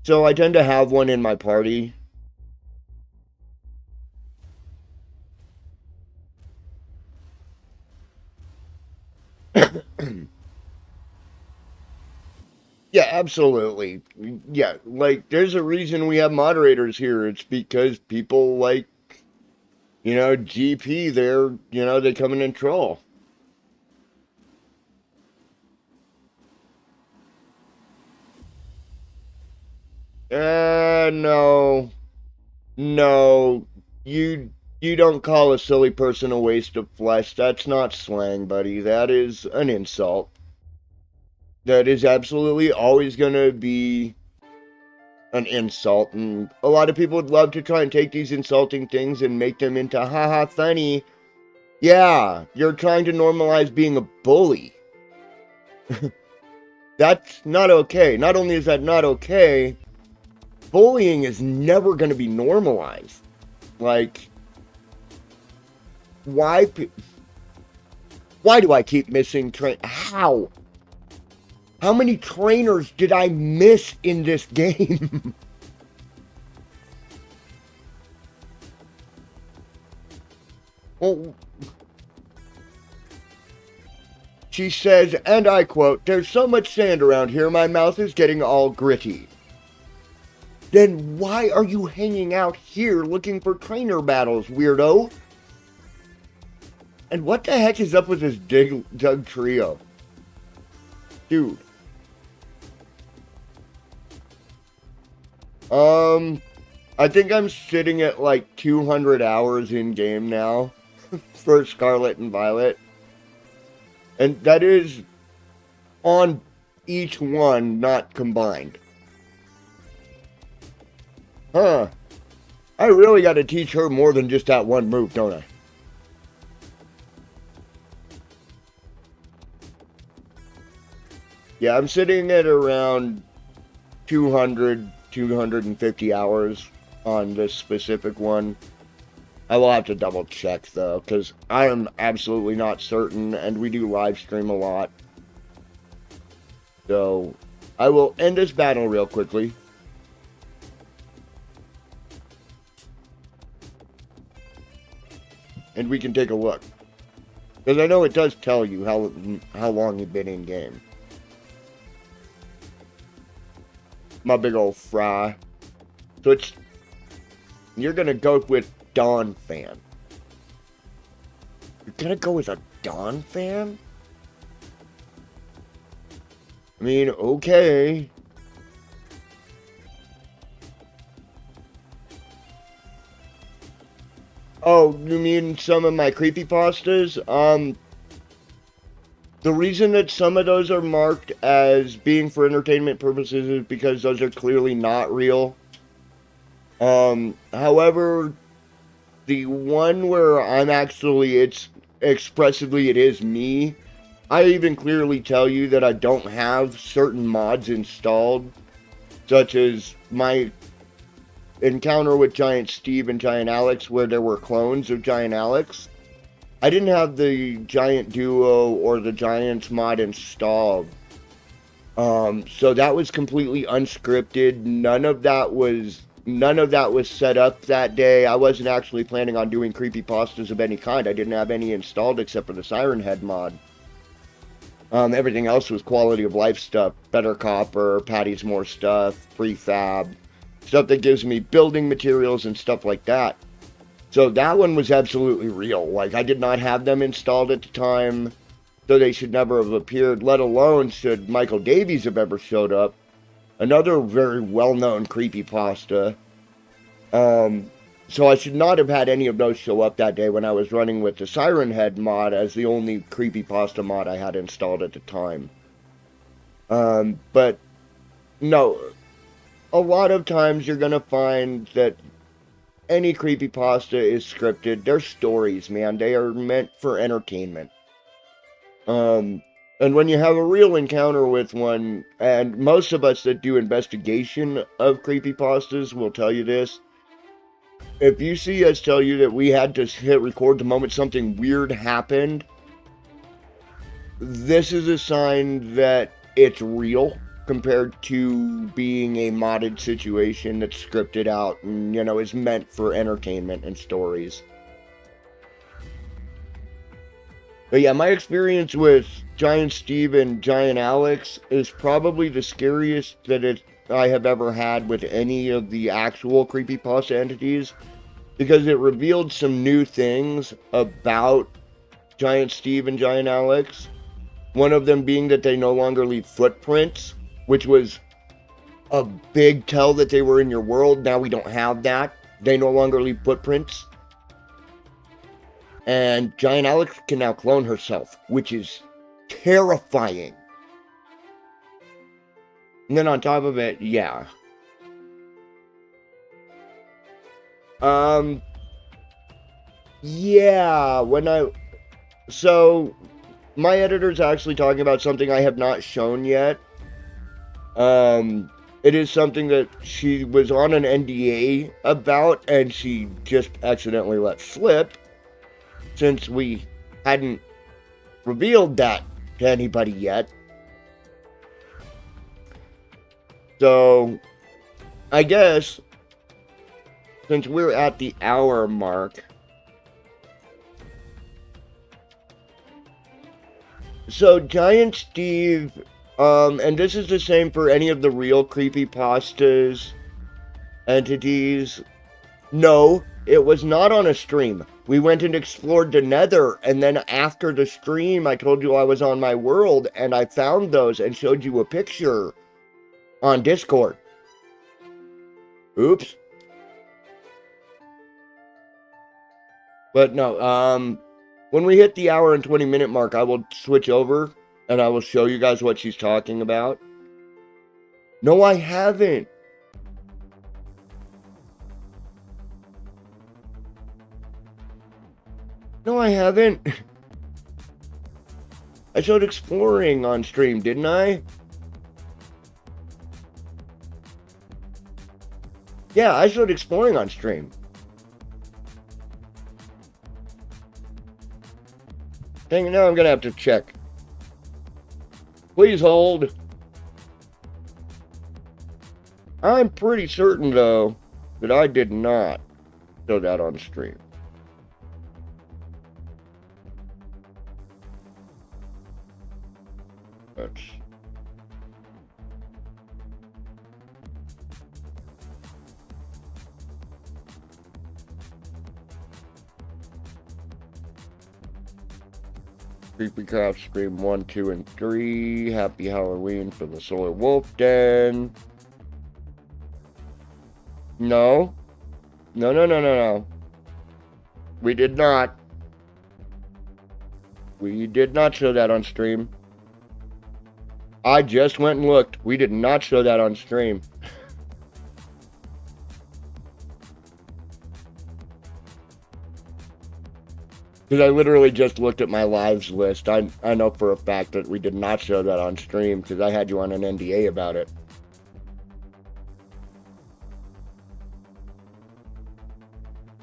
So I tend to have one in my party. Yeah, absolutely. Yeah, like, there's a reason we have moderators here. It's because people like, GP, they come in and troll. No. No. You don't call a silly person a waste of flesh. That's not slang, buddy. That is an insult. That is absolutely always going to be an insult. And a lot of people would love to try and take these insulting things and make them into haha funny. Yeah, you're trying to normalize being a bully. That's not okay. Not only is that not okay, bullying is never going to be normalized. Like, why do I keep missing How? How many trainers did I miss in this game? Well, she says, and I quote, "There's so much sand around here, my mouth is getting all gritty." Then why are you hanging out here looking for trainer battles, weirdo? And what the heck is up with this Doug trio? Dude. I think I'm sitting at like 200 hours in game now for Scarlet and Violet. And that is on each one, not combined. Huh. I really got to teach her more than just that one move, don't I? Yeah, I'm sitting at around 250 hours on this specific one. I will have to double check though, because I am absolutely not certain, and we do live stream a lot. So, I will end this battle real quickly. And we can take a look. Because I know it does tell you how long you've been in game. My big old fry. So you're gonna go with Dawn fan. You're gonna go with a Dawn fan? I mean, okay. Oh, you mean some of my creepypastas? The reason that some of those are marked as being for entertainment purposes is because those are clearly not real. However, the one where I'm actually, it's expressively, it is me. I even clearly tell you that I don't have certain mods installed, such as my encounter with Giant Steve and Giant Alex, where there were clones of Giant Alex. I didn't have the Giant Duo or the Giants mod installed. So that was completely unscripted. None of that was set up that day. I wasn't actually planning on doing creepypastas of any kind. I didn't have any installed except for the Siren Head mod. Everything else was quality of life stuff. Better Copper, Patty's More stuff, prefab. Stuff that gives me building materials and stuff like that. So that one was absolutely real. Like, I did not have them installed at the time, so they should never have appeared, let alone should Michael Davies have ever showed up. Another very well-known creepypasta. So I should not have had any of those show up that day when I was running with the Siren Head mod as the only creepypasta mod I had installed at the time. But, no, a lot of times you're going to find that any creepypasta is scripted. They're stories, man. They are meant for entertainment. And when you have a real encounter with one, and most of us that do investigation of creepypastas will tell you this, if you see us tell you that we had to hit record the moment something weird happened, this is a sign that it's real compared to being a modded situation that's scripted out and, you know, is meant for entertainment and stories. But yeah, my experience with Giant Steve and Giant Alex is probably the scariest that I have ever had with any of the actual creepypasta entities, because it revealed some new things about Giant Steve and Giant Alex. One of them being that they no longer leave footprints, which was a big tell that they were in your world. Now we don't have that. They no longer leave footprints. And Giant Alex can now clone herself, which is terrifying. And then on top of it, yeah. Yeah, so, my editor's actually talking about something I have not shown yet. It is something that she was on an NDA about, and she just accidentally let slip, since we hadn't revealed that to anybody yet. So, I guess, since we're at the hour mark, so Giant Steve, and this is the same for any of the real creepypastas entities. No, it was not on a stream. We went and explored the Nether, and then after the stream, I told you I was on my world, and I found those and showed you a picture on Discord. Oops. But no, when we hit the hour and 20-minute mark, I will switch over and I will show you guys what she's talking about. No, I haven't. No, I haven't. I showed exploring on stream, didn't I? Yeah, I showed exploring on stream. Dang it, now I'm gonna have to check. Please hold. I'm pretty certain, though, that I did not show that on stream. That's... Creepycraft Stream 1, 2, and 3. Happy Halloween for the Solar Wolf Den. No. No. We did not. We did not show that on stream. I just went and looked. We did not show that on stream. Because I literally just looked at my lives list. I know for a fact that we did not show that on stream because I had you on an NDA about it.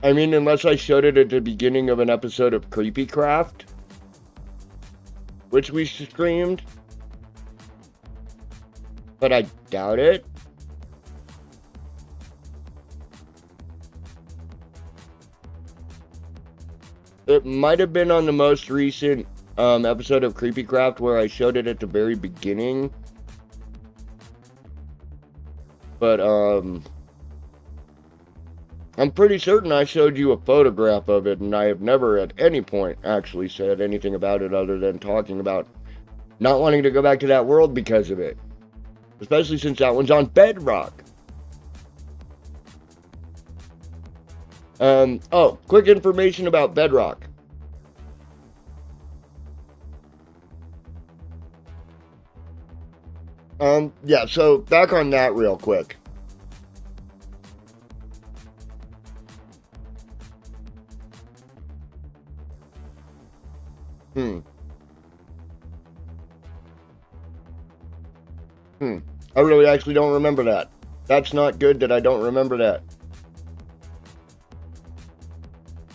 I mean, unless I showed it at the beginning of an episode of Creepycraft, which we streamed. But I doubt it. It might have been on the most recent episode of Creepycraft where I showed it at the very beginning. But I'm pretty certain I showed you a photograph of it, and I have never at any point actually said anything about it other than talking about not wanting to go back to that world because of it. Especially since that one's on Bedrock. Oh, quick information about Bedrock. Yeah, so back on that real quick. I really actually don't remember that. That's not good that I don't remember that.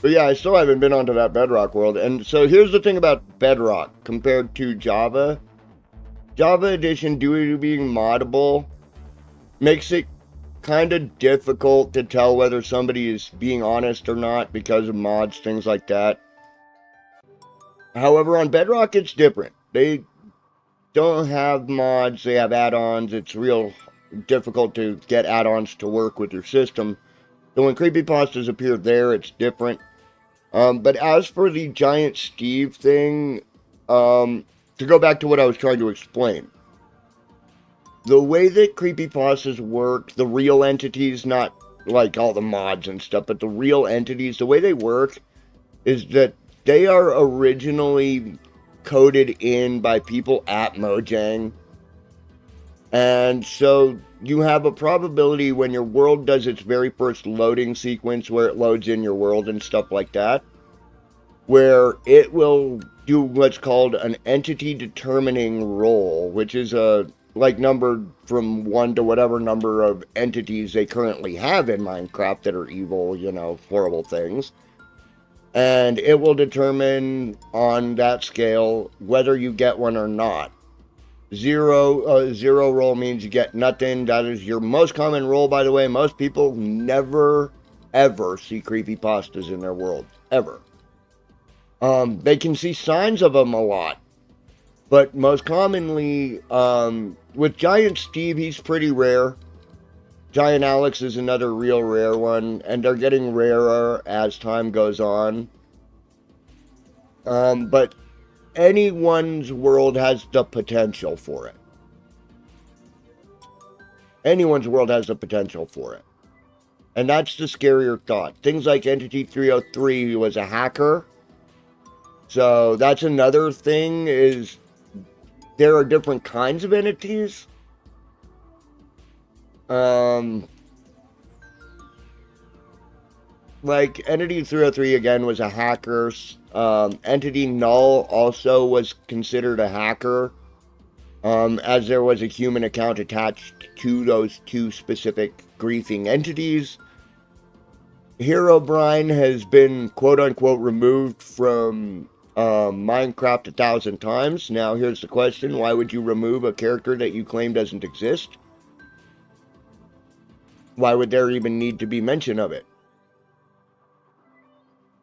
But yeah, I still haven't been onto that Bedrock world. And so here's the thing about Bedrock compared to Java. Java Edition, due to being moddable, makes it kind of difficult to tell whether somebody is being honest or not because of mods, things like that. However, on Bedrock, it's different. They don't have mods, they have add-ons. It's real difficult to get add-ons to work with your system. So when creepypastas appear there, it's different. But as for the Giant Steve thing, to go back to what I was trying to explain, the way that creepypastas work, the real entities, not like all the mods and stuff, but the real entities, the way they work is that they are originally coded in by people at Mojang. And so you have a probability when your world does its very first loading sequence where it loads in your world and stuff like that, where it will do what's called an entity determining roll, which is a numbered from 1 to whatever number of entities they currently have in Minecraft that are evil, horrible things. And it will determine on that scale whether you get one or not. Zero roll means you get nothing. That is your most common roll, by the way. Most people never, ever see creepypastas in their world. Ever. They can see signs of them a lot. But most commonly, with Giant Steve, he's pretty rare. Giant Alex is another real rare one, and they're getting rarer as time goes on. But anyone's world has the potential for it. Anyone's world has the potential for it. And that's the scarier thought. Things like Entity 303 was a hacker. So that's another thing, is there are different kinds of entities. Like Entity 303 again was a hacker. Entity Null also was considered a hacker, as there was a human account attached to those two specific griefing entities. Herobrine has been quote-unquote removed from Minecraft 1,000 times. Now here's the question: why would you remove a character that you claim doesn't exist? Why would there even need to be mention of it?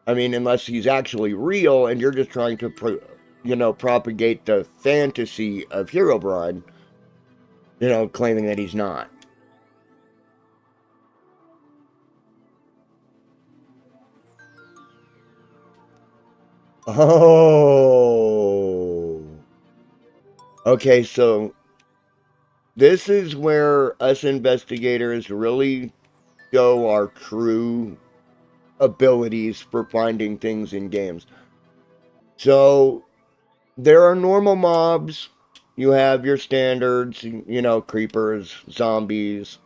I mean, unless he's actually real and you're just trying to, propagate the fantasy of Herobrine, claiming that he's not. Oh. Okay, so this is where us investigators really show our true abilities for finding things in games. So there are normal mobs. You have your standards, you know, creepers, zombies,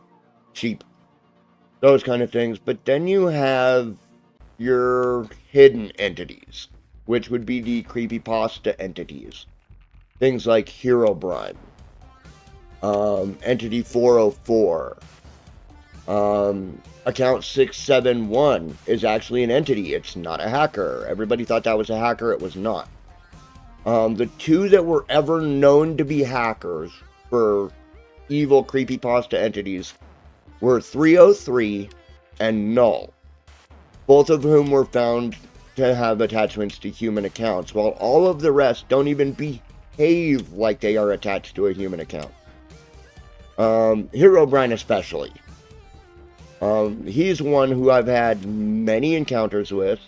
sheep, those kind of things. But then you have your hidden entities, which would be the creepypasta entities. Things like Herobrine, Entity 404, Account 671 is actually an entity. It's not a hacker. Everybody thought that was a hacker. It was not. The two that were ever known to be hackers for evil creepypasta entities were 303 and Null, both of whom were found to have attachments to human accounts, while all of the rest don't even behave like they are attached to a human account. Herobrine especially. He's one who I've had many encounters with,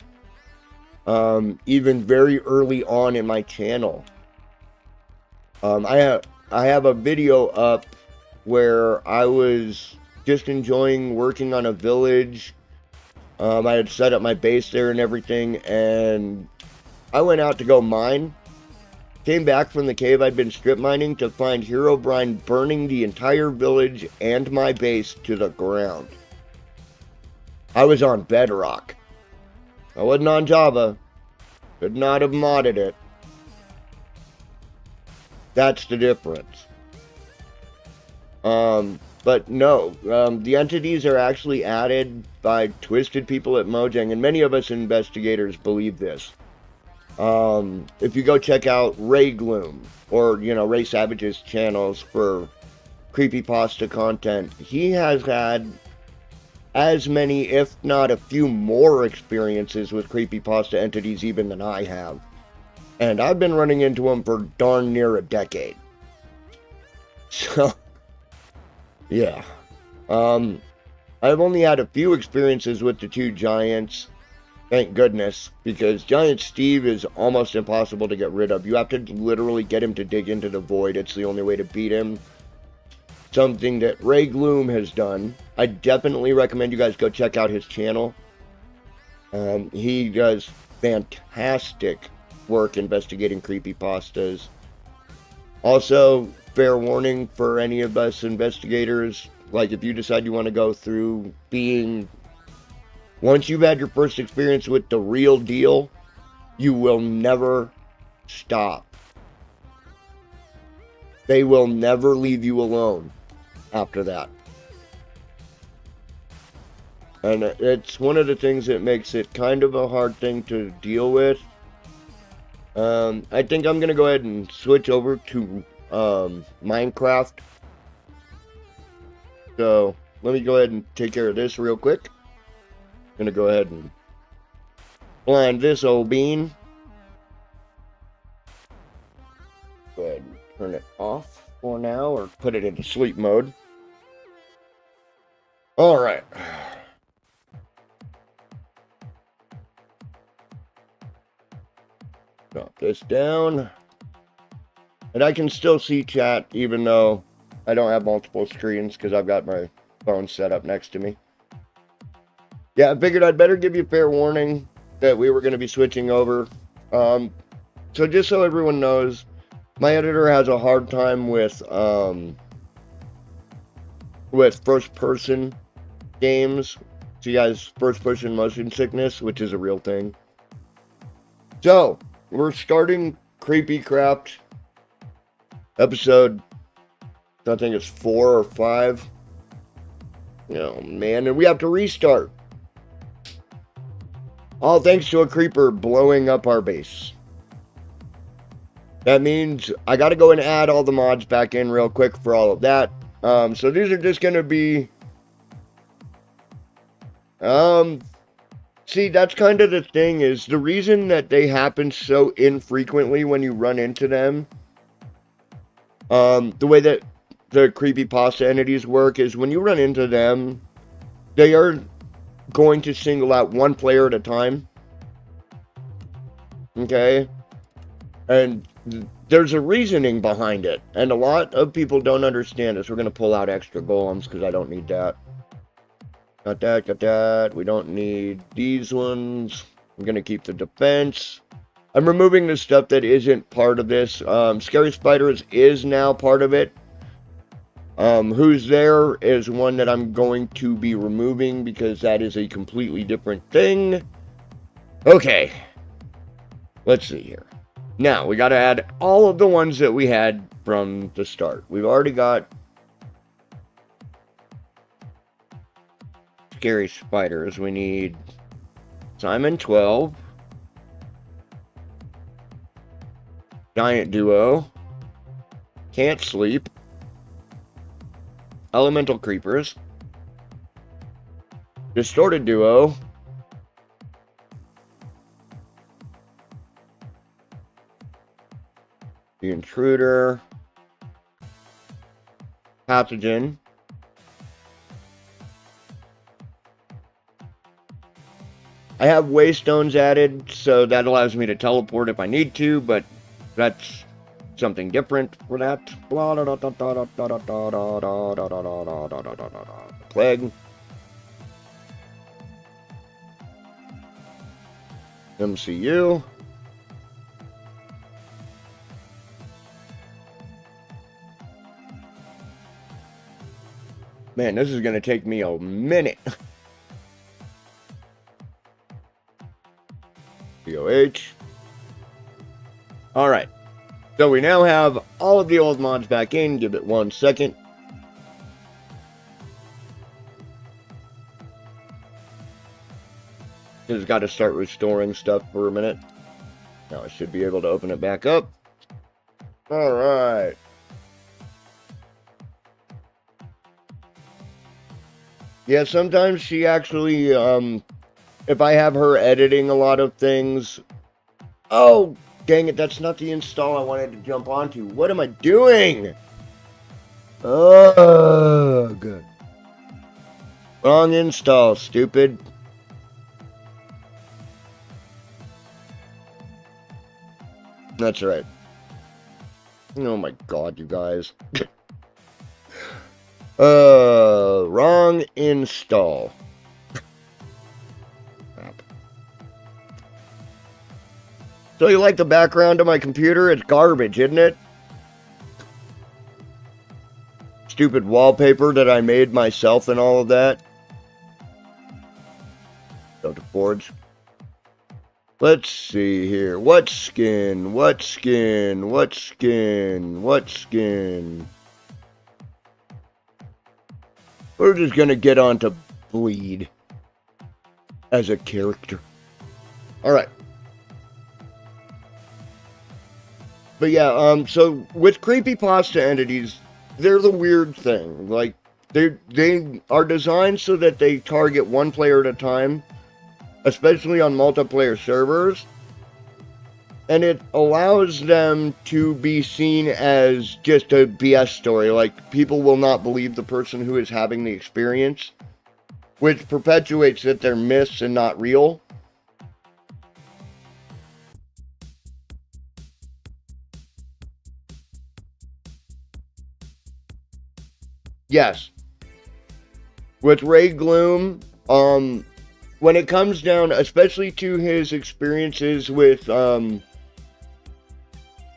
even very early on in my channel. I have a video up where I was just enjoying working on a village. I had set up my base there and everything, and I went out to go mine. Came back from the cave I'd been strip mining to find Herobrine burning the entire village and my base to the ground. I was on Bedrock. I wasn't on Java. Could not have modded it. That's the difference. But no, the entities are actually added by twisted people at Mojang, and many of us investigators believe this. If you go check out Ray Gloom, or, you know, Ray Savage's channels for creepypasta content, he has had as many, if not a few more experiences with creepypasta entities even than I have. And I've been running into them for darn near a decade. So, yeah. I've only had a few experiences with the two giants. Thank goodness, because Giant Steve is almost impossible to get rid of. You have to literally get him to dig into the void. It's the only way to beat him. Something that Ray Gloom has done. I definitely recommend you guys go check out his channel. He does fantastic work investigating creepypastas. Also, fair warning for any of us investigators, like if you decide you want to go through being... Once you've had your first experience with the real deal, you will never stop. They will never leave you alone after that. And it's one of the things that makes it kind of a hard thing to deal with. I think I'm going to go ahead and switch over to Minecraft. So, let me go ahead and take care of this real quick. Gonna go ahead and blind this old bean. Go ahead and turn it off for now, or put it into sleep mode. Alright. Drop this down. And I can still see chat even though I don't have multiple screens because I've got my phone set up next to me. Yeah, I figured I'd better give you fair warning that we were going to be switching over. So just so everyone knows, my editor has a hard time with first-person games. She has first-person motion sickness, which is a real thing. So, we're starting Creepy Craft episode, I think it's 4 or 5. Oh, man, and we have to restart. All thanks to a creeper blowing up our base. That means I got to go and add all the mods back in real quick for all of that. So these are just going to be... See, that's kind of the thing, is the reason that they happen so infrequently when you run into them. The way that the creepypasta entities work is when you run into them, they are going to single out one player at a time. Okay? And there's a reasoning behind it. And a lot of people don't understand this. We're going to pull out extra golems because I don't need that. Got that, got that. We don't need these ones. I'm going to keep the defense. I'm removing the stuff that isn't part of this. Scary Spiders is now part of it. Who's There is one that I'm going to be removing because that is a completely different thing. Okay. Let's see here. Now, we got to add all of the ones that we had from the start. We've already got Scary Spiders. We need Simon 12. Giant Duo. Can't Sleep. Elemental Creepers. Distorted Duo. The Intruder. Pathogen. I have Waystones added, so that allows me to teleport if I need to, but that's something different for that. Plague. MCU. Man, this is going to take me a minute. BOH. Alright. So we now have all of the old mods back in. Give it 1 second. Just got to start restoring stuff for a minute. Now I should be able to open it back up. Alright. Yeah, sometimes she actually, if I have her editing a lot of things... Oh, dang it, that's not the install I wanted to jump onto. What am I doing? Oh, good. Wrong install, stupid. That's right. Oh my god, you guys. Wrong install. So you like the background of my computer? It's garbage, isn't it? Stupid wallpaper that I made myself and all of that. Go to Forge. Let's see here. What skin? What skin? What skin? What skin? We're just gonna get on to Bleed as a character. Alright. But yeah, so with creepypasta entities, they're the weird thing. Like, they are designed so that they target one player at a time, especially on multiplayer servers. And it allows them to be seen as just a BS story. Like, people will not believe the person who is having the experience, which perpetuates that they're myths and not real. Yes. With Ray Gloom, when it comes down, especially to his experiences with,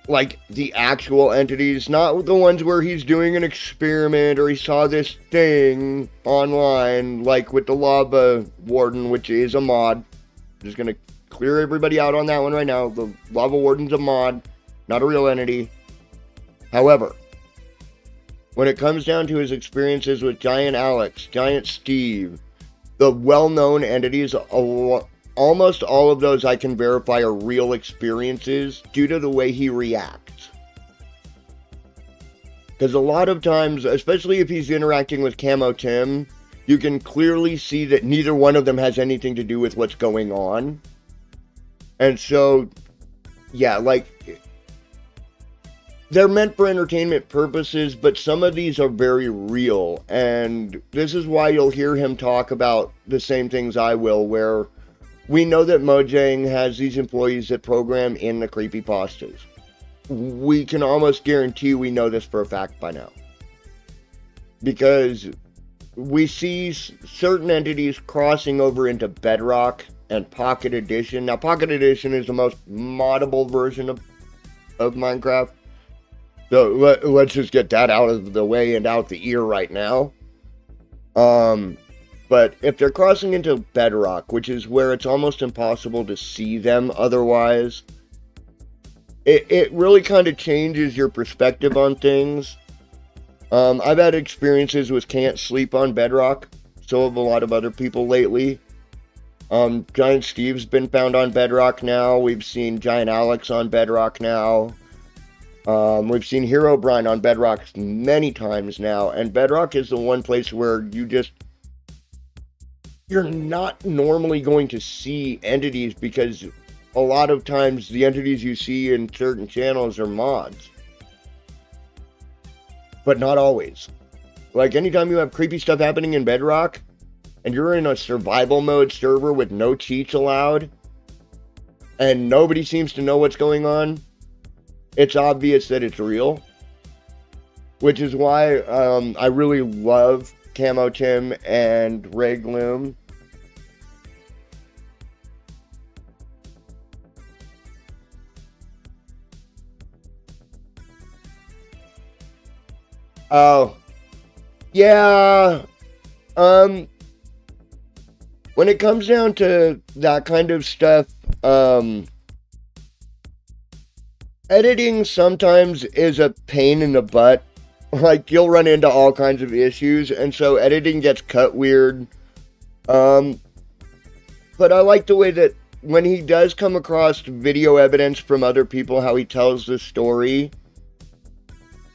like, the actual entities, not the ones where he's doing an experiment or he saw this thing online, like with the Lava Warden, which is a mod. I'm just gonna clear everybody out on that one right now. The Lava Warden's a mod, not a real entity. However, when it comes down to his experiences with Giant Alex, Giant Steve, the well-known entities, almost all of those I can verify are real experiences due to the way he reacts. Because a lot of times, especially if he's interacting with Camo Tim, you can clearly see that neither one of them has anything to do with what's going on. And so, yeah, like, they're meant for entertainment purposes, but some of these are very real. And this is why you'll hear him talk about the same things I will, where we know that Mojang has these employees that program in the creepypastas. We can almost guarantee we know this for a fact by now. Because we see certain entities crossing over into Bedrock and Pocket Edition. Now, Pocket Edition is the most moddable version of Minecraft. So let's just get that out of the way and out the ear right now. But if they're crossing into Bedrock, which is where it's almost impossible to see them otherwise, it really kind of changes your perspective on things. I've had experiences with can't sleep on Bedrock. So have a lot of other people lately. Giant Steve's been found on Bedrock now. We've seen Giant Alex on Bedrock now. We've seen Herobrine on Bedrock many times now. And Bedrock is the one place where you're not normally going to see entities, because a lot of times the entities you see in certain channels are mods. But not always. Like, anytime you have creepy stuff happening in Bedrock, and you're in a survival mode server with no cheats allowed, and nobody seems to know what's going on, it's obvious that it's real. Which is why I really love Camo Tim and Ray Gloom. Oh, yeah. When it comes down to that kind of stuff, editing sometimes is a pain in the butt. Like, you'll run into all kinds of issues, and so editing gets cut weird. But I like the way that when he does come across video evidence from other people, how he tells the story.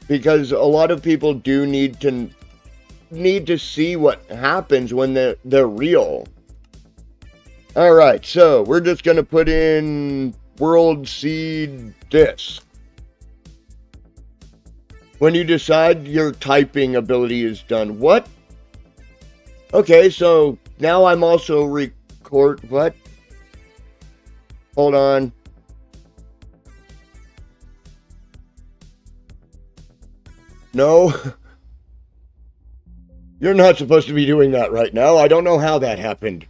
Because a lot of people do need to see what happens when they're real. Alright, so we're just going to put in World Seed this. When you decide your typing ability is done. What? Okay, so now I'm also what? Hold on. No. You're not supposed to be doing that right now. I don't know how that happened.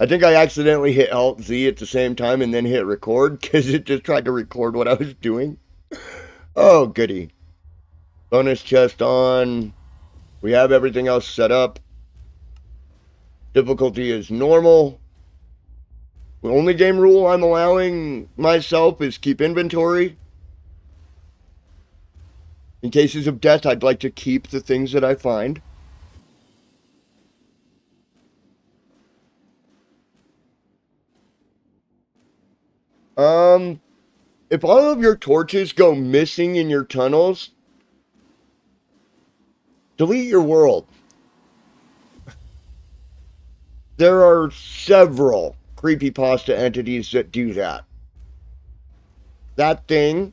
I think I accidentally hit Alt-Z at the same time and then hit record, because it just tried to record what I was doing. Oh, goody. Bonus chest on. We have everything else set up. Difficulty is normal. The only game rule I'm allowing myself is keep inventory. In cases of death, I'd like to keep the things that I find. If all of your torches go missing in your tunnels, delete your world. There are several creepypasta entities that do that. That thing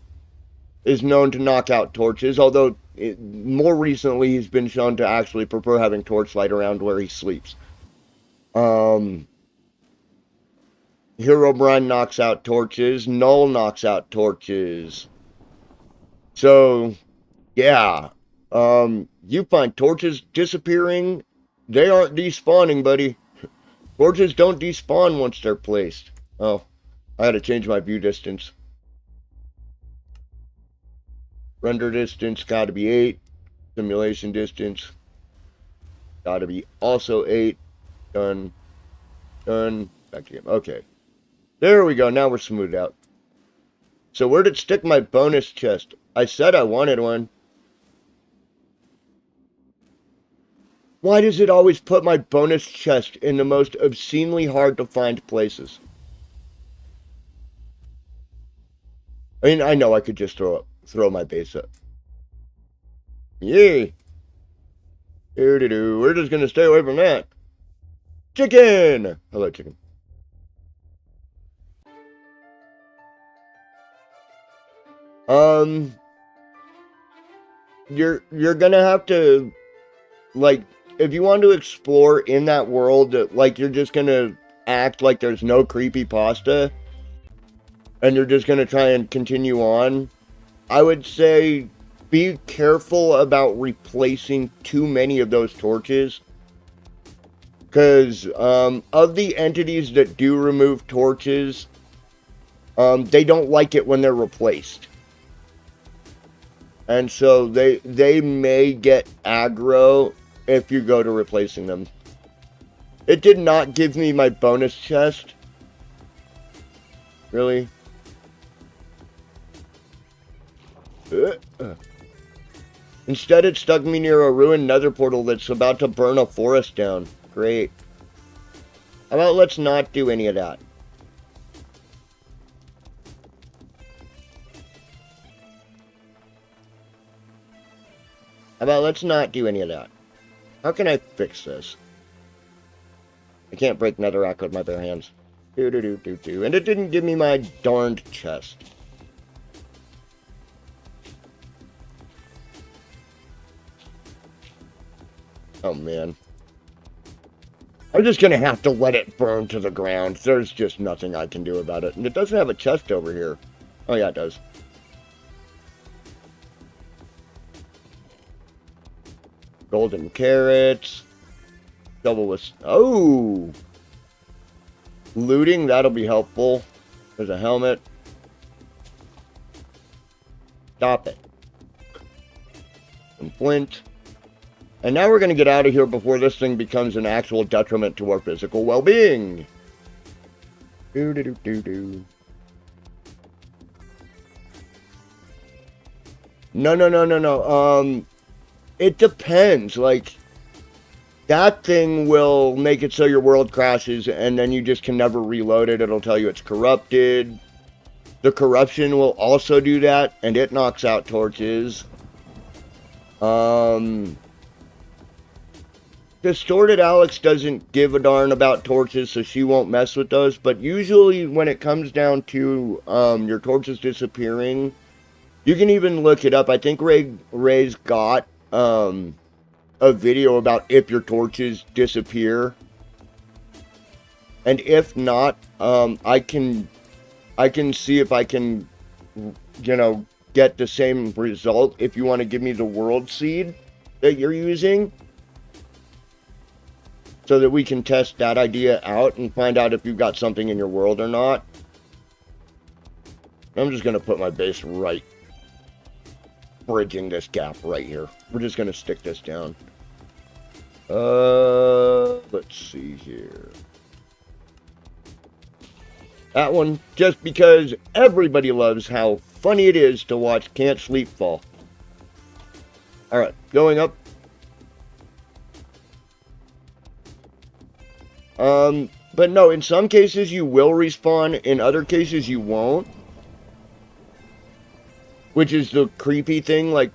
is known to knock out torches, although more recently he's been shown to actually prefer having torchlight around where he sleeps. Herobrine knocks out torches. Null knocks out torches. So, yeah. You find torches disappearing. They aren't despawning, buddy. Torches don't despawn once they're placed. Oh, I had to change my view distance. Render distance gotta be 8. Simulation distance gotta be also 8. Done. Done. Back to game. Okay. There we go. Now we're smoothed out. So where did it stick my bonus chest? I said I wanted one. Why does it always put my bonus chest in the most obscenely hard to find places? I mean, I know I could just throw my base up. Yay! We're just gonna stay away from that. Chicken! Hello, chicken. You're gonna have to, like, if you want to explore in that world, like, you're just gonna act like there's no creepypasta, and you're just gonna try and continue on, I would say be careful about replacing too many of those torches, Because of the entities that do remove torches, they don't like it when they're replaced. And so they may get aggro if you go to replacing them. It did not give me my bonus chest. Really? Instead, it stuck me near a ruined nether portal that's about to burn a forest down. Great. How about let's not do any of that? How about let's not do any of that? How can I fix this? I can't break netherrack with my bare hands. And it didn't give me my darned chest. Oh, man. I'm just gonna have to let it burn to the ground. There's just nothing I can do about it. And it doesn't have a chest over here. Oh, yeah, it does. Golden carrots. Double with... Oh! Looting, that'll be helpful. There's a helmet. Stop it. Some flint. And now we're going to get out of here before this thing becomes an actual detriment to our physical well-being. Do-do-do-do-do. No. It depends. Like, that thing will make it so your world crashes and then you just can never reload it. It'll tell you it's corrupted. The corruption will also do that, and it knocks out torches. Distorted Alex doesn't give a darn about torches, so she won't mess with those. But usually when it comes down to your torches disappearing, you can even look it up. I think Ray's got a video about if your torches disappear. And if not, I can see if I can, get the same result if you want to give me the world seed that you're using. So that we can test that idea out and find out if you've got something in your world or not. I'm just going to put my base right, bridging this gap right here. We're just going to stick this down. Let's see here. That one, just because everybody loves how funny it is to watch Can't Sleep fall. Alright, going up. But no, in some cases you will respawn, in other cases you won't. Which is the creepy thing, like,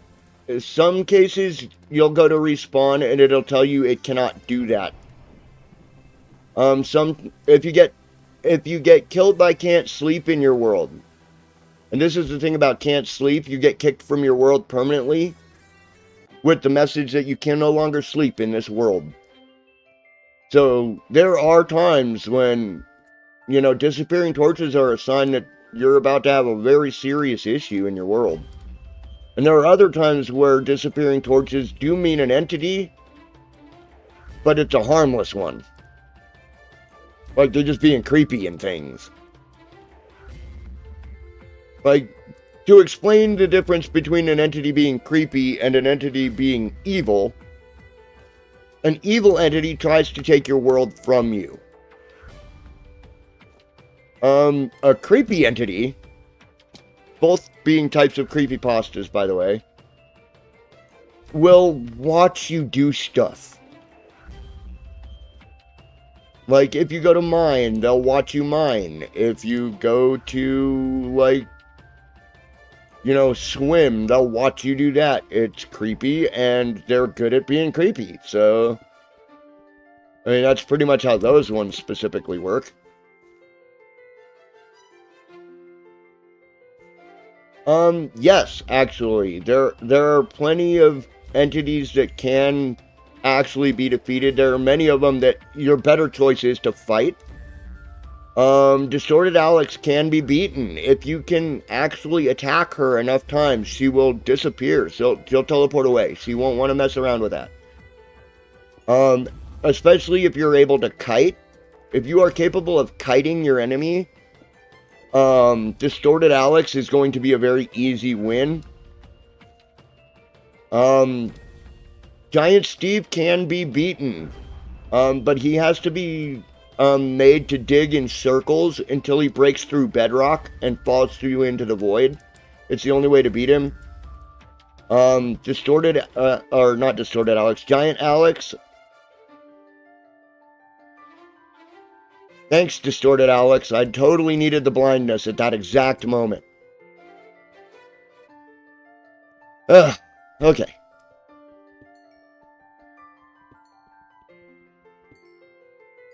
in some cases you'll go to respawn and it'll tell you it cannot do that. If you get killed by Can't Sleep in your world, and this is the thing about Can't Sleep, you get kicked from your world permanently with the message that you can no longer sleep in this world. So, there are times when, disappearing torches are a sign that you're about to have a very serious issue in your world. And there are other times where disappearing torches do mean an entity, but it's a harmless one. Like, they're just being creepy and things. Like, to explain the difference between an entity being creepy and an entity being evil, an evil entity tries to take your world from you. A creepy entity, both being types of creepypastas, by the way, will watch you do stuff. Like, if you go to mine, they'll watch you mine. If you go to, swim, they'll watch you do that. It's creepy, and they're good at being creepy. So, I mean, that's pretty much how those ones specifically work. Yes, actually. There are plenty of entities that can actually be defeated. There are many of them that your better choice is to fight. Distorted Alex can be beaten. If you can actually attack her enough times, she will disappear. She'll teleport away. She won't want to mess around with that. especially if you're able to kite. If you are capable of kiting your enemy, Distorted Alex is going to be a very easy win. Giant Steve can be beaten, but he has to be made to dig in circles until he breaks through bedrock and falls through into the void. It's the only way to beat him. Not Distorted Alex, Giant Alex. Thanks, Distorted Alex. I totally needed the blindness at that exact moment. Okay.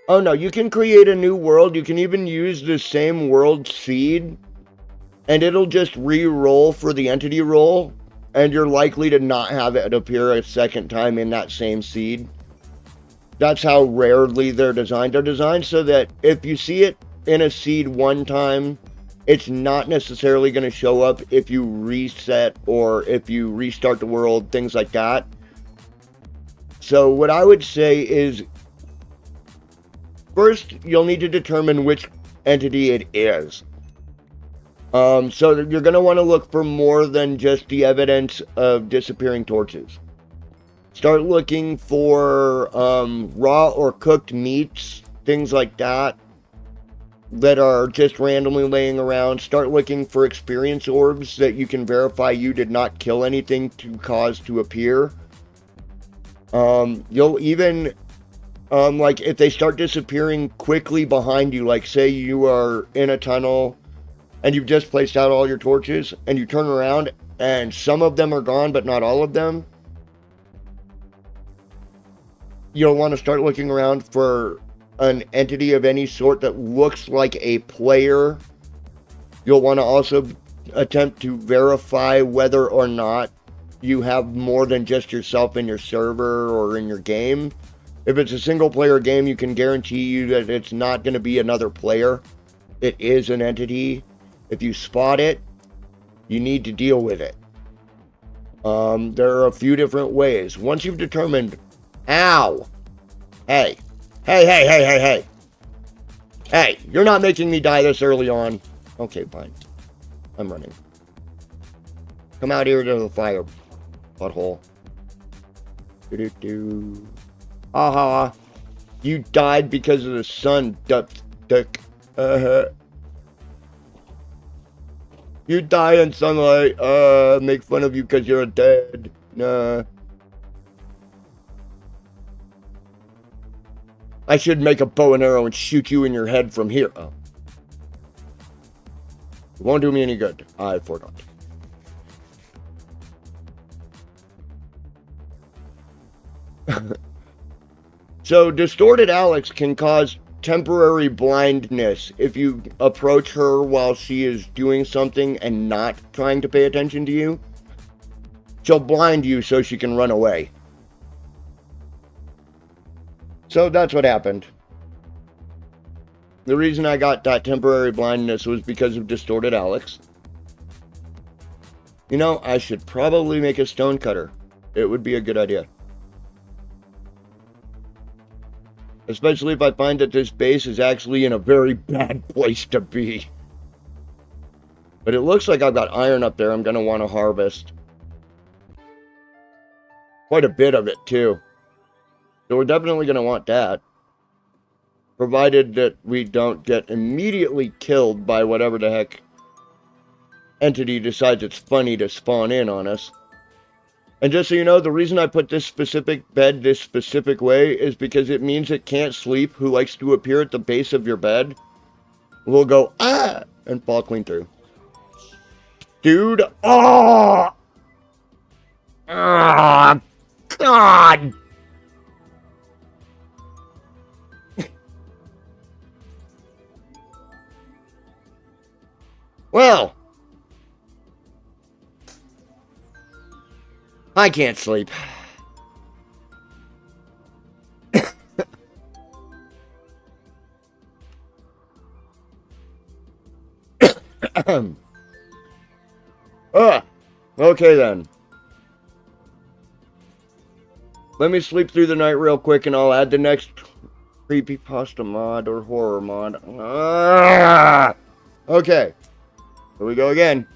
Oh no, you can create a new world. You can even use the same world seed, and it'll just re-roll for the entity roll, and you're likely to not have it appear a second time in that same seed. That's how rarely they're designed. They're designed so that if you see it in a seed one time, it's not necessarily going to show up if you reset or if you restart the world, things like that. So what I would say is, first, you'll need to determine which entity it is. So you're going to want to look for more than just the evidence of disappearing torches. Start looking for raw or cooked meats, things like that are just randomly laying around. Start looking for experience orbs that you can verify you did not kill anything to cause to appear. You'll even, like, if they start disappearing quickly behind you, like say you are in a tunnel and you've just placed out all your torches and you turn around and some of them are gone but not all of them, you'll want to start looking around for an entity of any sort that looks like a player. You'll want to also attempt to verify whether or not you have more than just yourself in your server or in your game. If it's a single player game, you can guarantee you that it's not going to be another player. It is an entity. If you spot it, you need to deal with it. There are a few different ways. Once you've determined, ow, hey, you're not making me die this early on. Okay, fine. I'm running. Come out here to the fire, butthole. Do-do-do. Aha. You died because of the sun, duck. You die in sunlight. Make fun of you because you're dead. Nah. I should make a bow and arrow and shoot you in your head from here. Oh. It won't do me any good. I forgot. So, Distorted Alex can cause temporary blindness if you approach her while she is doing something and not trying to pay attention to you. She'll blind you so she can run away. So that's what happened. The reason I got that temporary blindness was because of Distorted Alex. You know, I should probably make a stone cutter. It would be a good idea. Especially if I find that this base is actually in a very bad place to be. But it looks like I've got iron up there I'm going to want to harvest. Quite a bit of it, too. So we're definitely going to want that. Provided that we don't get immediately killed by whatever the heck entity decides it's funny to spawn in on us. And just so you know, the reason I put this specific bed this specific way is because it means it can't sleep who likes to appear at the base of your bed will go, ah, and fall clean through. Dude, oh! Ah, God! Well, I can't sleep. Okay then. Let me sleep through the night real quick and I'll add the next creepypasta mod or horror mod. Ah! Okay. Here we go again.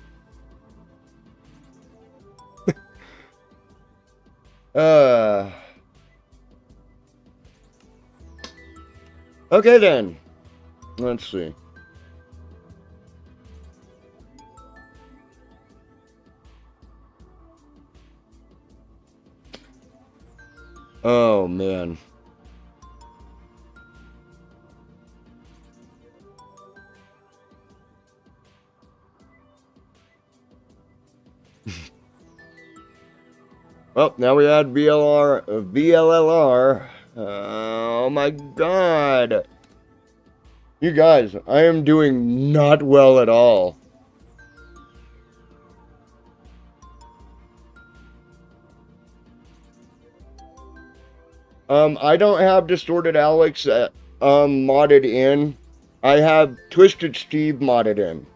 Okay then. Let's see. Oh man. Well, now we add VLLR. Oh my god. You guys, I am doing not well at all. I don't have Distorted Alex modded in. I have Twisted Steve modded in.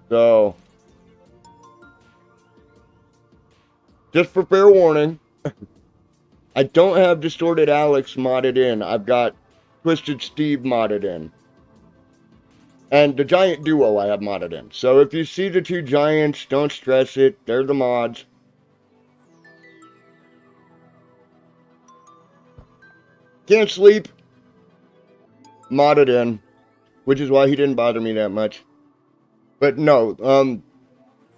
So, just for fair warning, I don't have Distorted Alex modded in. I've got Twisted Steve modded in. And the Giant Duo I have modded in. So if you see the two giants, don't stress it. They're the mods. Can't sleep. Modded in. Which is why he didn't bother me that much. But no,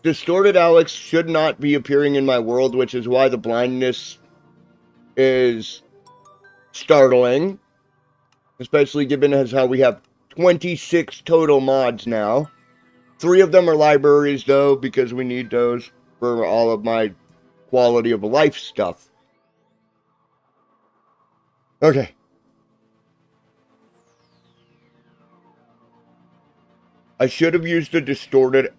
Distorted Alex should not be appearing in my world, which is why the blindness is startling. Especially given as how we have 26 total mods now. 3 of them are libraries, though, because we need those for all of my quality of life stuff. Okay. I should have used the Distorted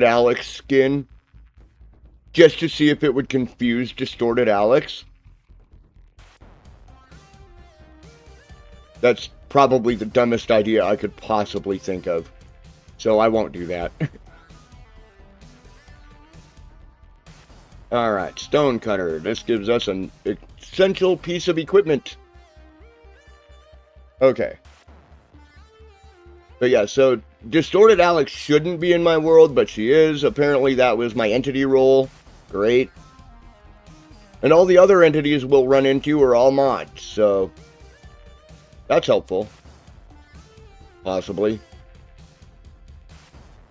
Alex skin just to see if it would confuse Distorted Alex. That's probably the dumbest idea I could possibly think of. So I won't do that. Alright, Stonecutter. This gives us an essential piece of equipment. Okay. But yeah, so Distorted Alex shouldn't be in my world, but she is. Apparently that was my entity role. Great. And all the other entities we'll run into are all mods, so that's helpful. Possibly.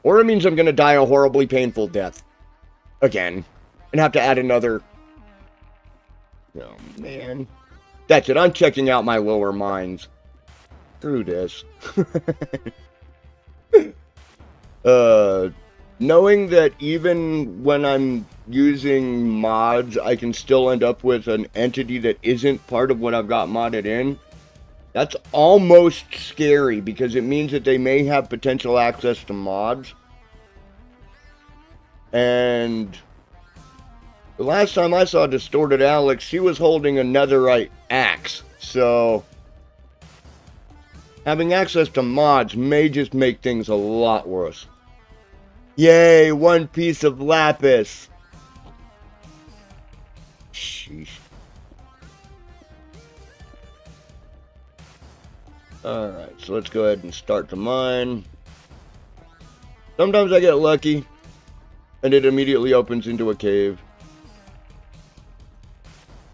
Or it means I'm going to die a horribly painful death. Again. And have to add another. Oh, man. That's it. I'm checking out my lower minds. Through this. Knowing that even when I'm using mods, I can still end up with an entity that isn't part of what I've got modded in. That's almost scary, because it means that they may have potential access to mods. And the last time I saw Distorted Alex, she was holding a netherite axe. So having access to mods may just make things a lot worse. Yay, 1 piece of lapis. Sheesh. Alright, so let's go ahead and start the mine. Sometimes I get lucky, and it immediately opens into a cave.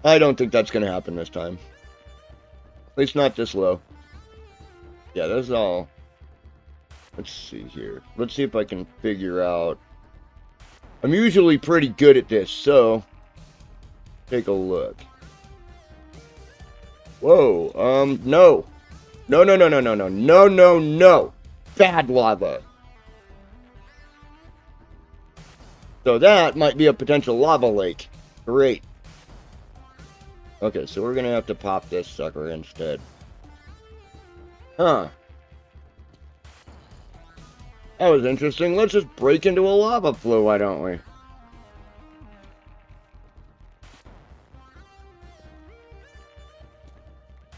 I don't think that's going to happen this time. At least not this low. Yeah, that's all. Let's see here. Let's see if I can figure out. I'm usually pretty good at this, so take a look. Whoa, no. No. Bad lava. So that might be a potential lava lake. Great. Okay, so we're gonna have to pop this sucker instead. Huh. That was interesting. Let's just break into a lava flow, why don't we?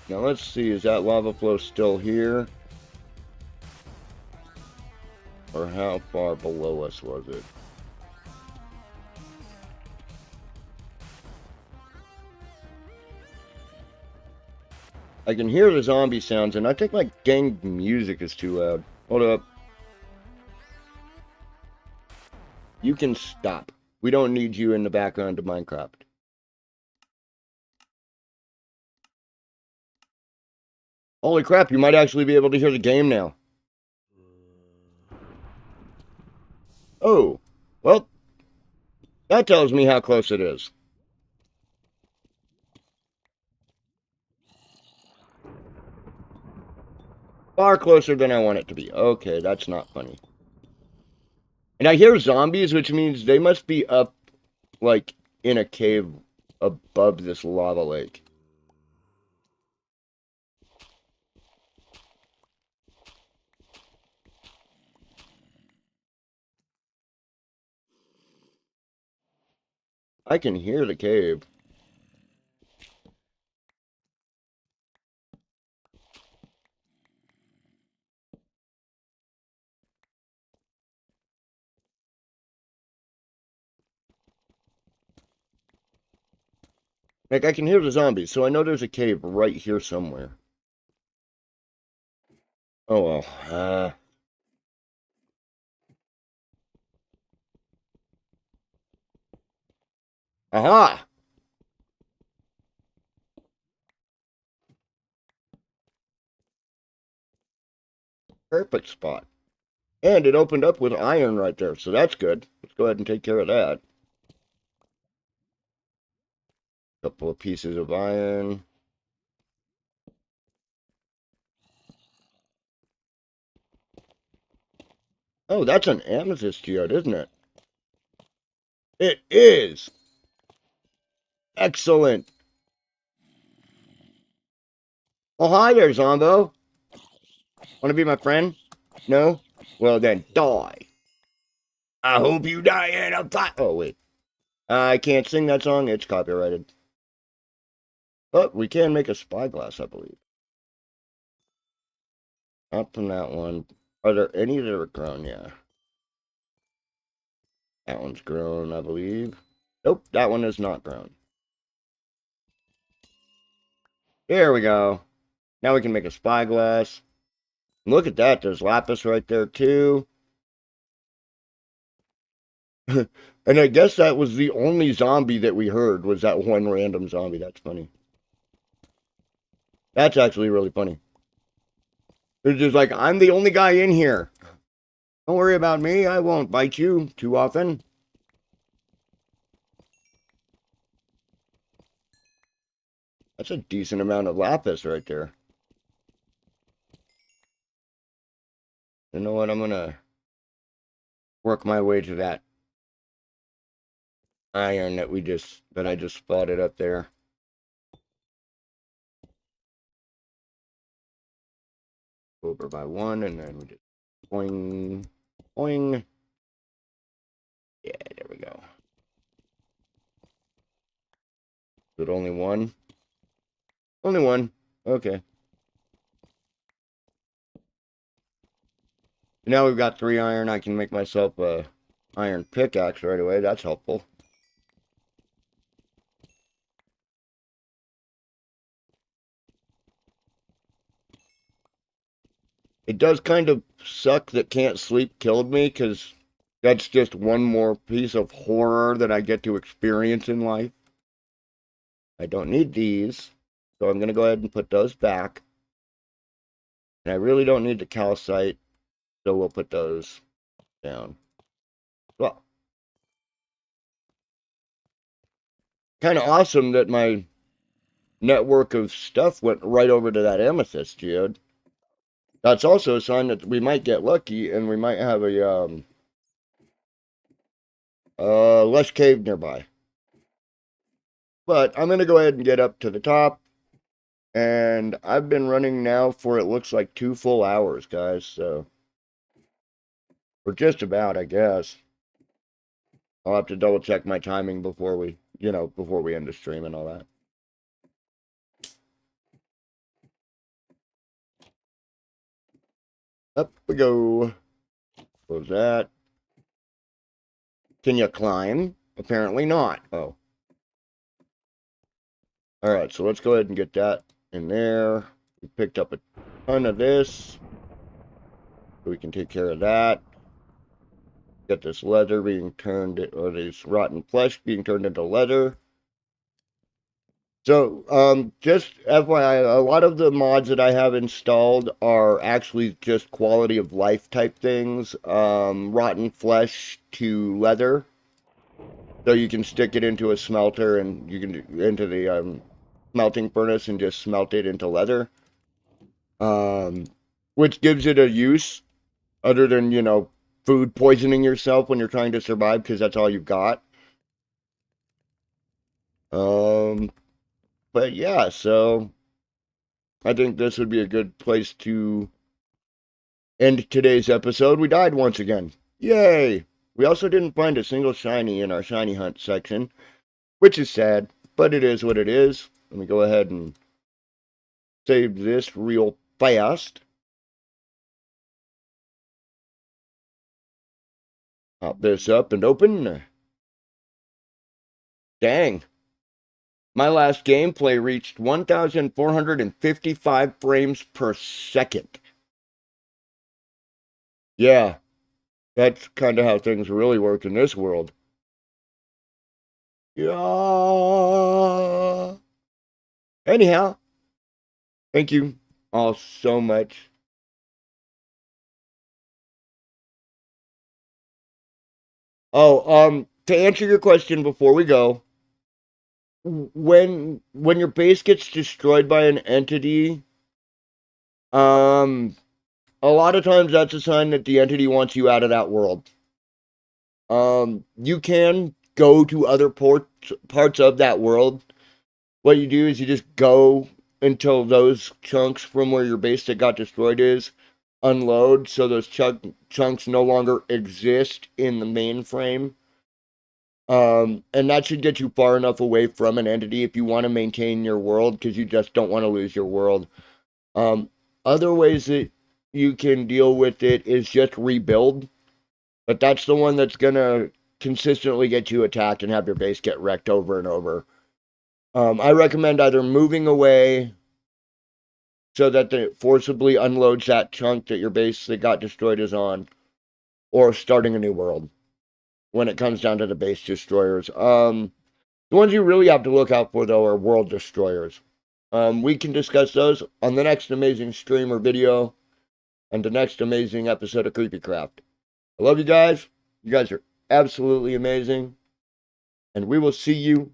Now let's see, is that lava flow still here? Or how far below us was it? I can hear the zombie sounds, and I think my dang music is too loud. Hold up. You can stop. We don't need you in the background of Minecraft. Holy crap, you might actually be able to hear the game now. Oh, well, that tells me how close it is. Far closer than I want it to be. Okay, that's not funny. And I hear zombies, which means they must be up, like, in a cave above this lava lake. I can hear the cave. Like, I can hear the zombies, so I know there's a cave right here somewhere. Oh, well. Aha! Perfect spot. And it opened up with iron right there, so that's good. Let's go ahead and take care of that. Couple of pieces of iron. Oh, that's an amethyst geode, isn't it? It is! Excellent! Oh, hi there, Zombo. Want to be my friend? No? Well, then, die. I hope you die in a fire. Oh, wait. I can't sing that song. It's copyrighted. But we can make a spyglass, I believe. Not from that one. Are there any that are grown? Yeah. That one's grown, I believe. Nope, that one is not grown. There we go. Now we can make a spyglass. Look at that. There's lapis right there, too. And I guess that was the only zombie that we heard, was that one random zombie. That's funny. That's actually really funny. It's just like, I'm the only guy in here. Don't worry about me. I won't bite you too often. That's a decent amount of lapis right there. You know what? I'm going to work my way to that iron that I just spotted up there. Over by one, and then we just boing, boing. Yeah, there we go. Is it only one? Only one. Okay. Now we've got 3 iron. I can make myself a iron pickaxe right away. That's helpful. It does kind of suck that Can't Sleep killed me, because that's just one more piece of horror that I get to experience in life. I don't need these, so I'm going to go ahead and put those back. And I really don't need the calcite, so we'll put those down. Well, kind of awesome that my network of stuff went right over to that amethyst geode. That's also a sign that we might get lucky and we might have a less cave nearby. But I'm gonna go ahead and get up to the top, and I've been running now for, it looks like, 2 full hours, guys. So we're just about, I guess. I'll have to double check my timing before we end the stream and all that. Up we go. Close that. Can you climb? Apparently not. Oh. Alright, so let's go ahead and get that in there. We picked up a ton of this. So we can take care of that. Get this leather being turned, or this rotten flesh being turned into leather. So, just FYI, a lot of the mods that I have installed are actually just quality of life type things. Rotten flesh to leather. So you can stick it into a smelter and you can, into the smelting furnace and just smelt it into leather. Which gives it a use other than, food poisoning yourself when you're trying to survive because that's all you've got. But yeah, so I think this would be a good place to end today's episode. We died once again. Yay! We also didn't find a single shiny in our shiny hunt section, which is sad, but it is what it is. Let me go ahead and save this real fast. Pop this up and open. Dang. My last gameplay reached 1,455 frames per second. Yeah, that's kind of how things really work in this world. Yeah. Anyhow, thank you all so much. Oh, to answer your question before we go, when your base gets destroyed by an entity, um, a lot of times that's a sign that the entity wants you out of that world. You can go to other parts of that world. What you do is you just go until those chunks from where your base that got destroyed is unload, so those chunks no longer exist in the mainframe. And that should get you far enough away from an entity if you want to maintain your world, because you just don't want to lose your world. Um, Other ways that you can deal with it is just rebuild, but that's the one that's gonna consistently get you attacked and have your base get wrecked over and over. I recommend either moving away so that it forcibly unloads that chunk that your base that got destroyed is on, or starting a new world when it comes down to the base destroyers. The ones you really have to look out for, though, are world destroyers. We can discuss those on the next amazing stream or video and the next amazing episode of Creepycraft. I love you guys. You guys are absolutely amazing. And we will see you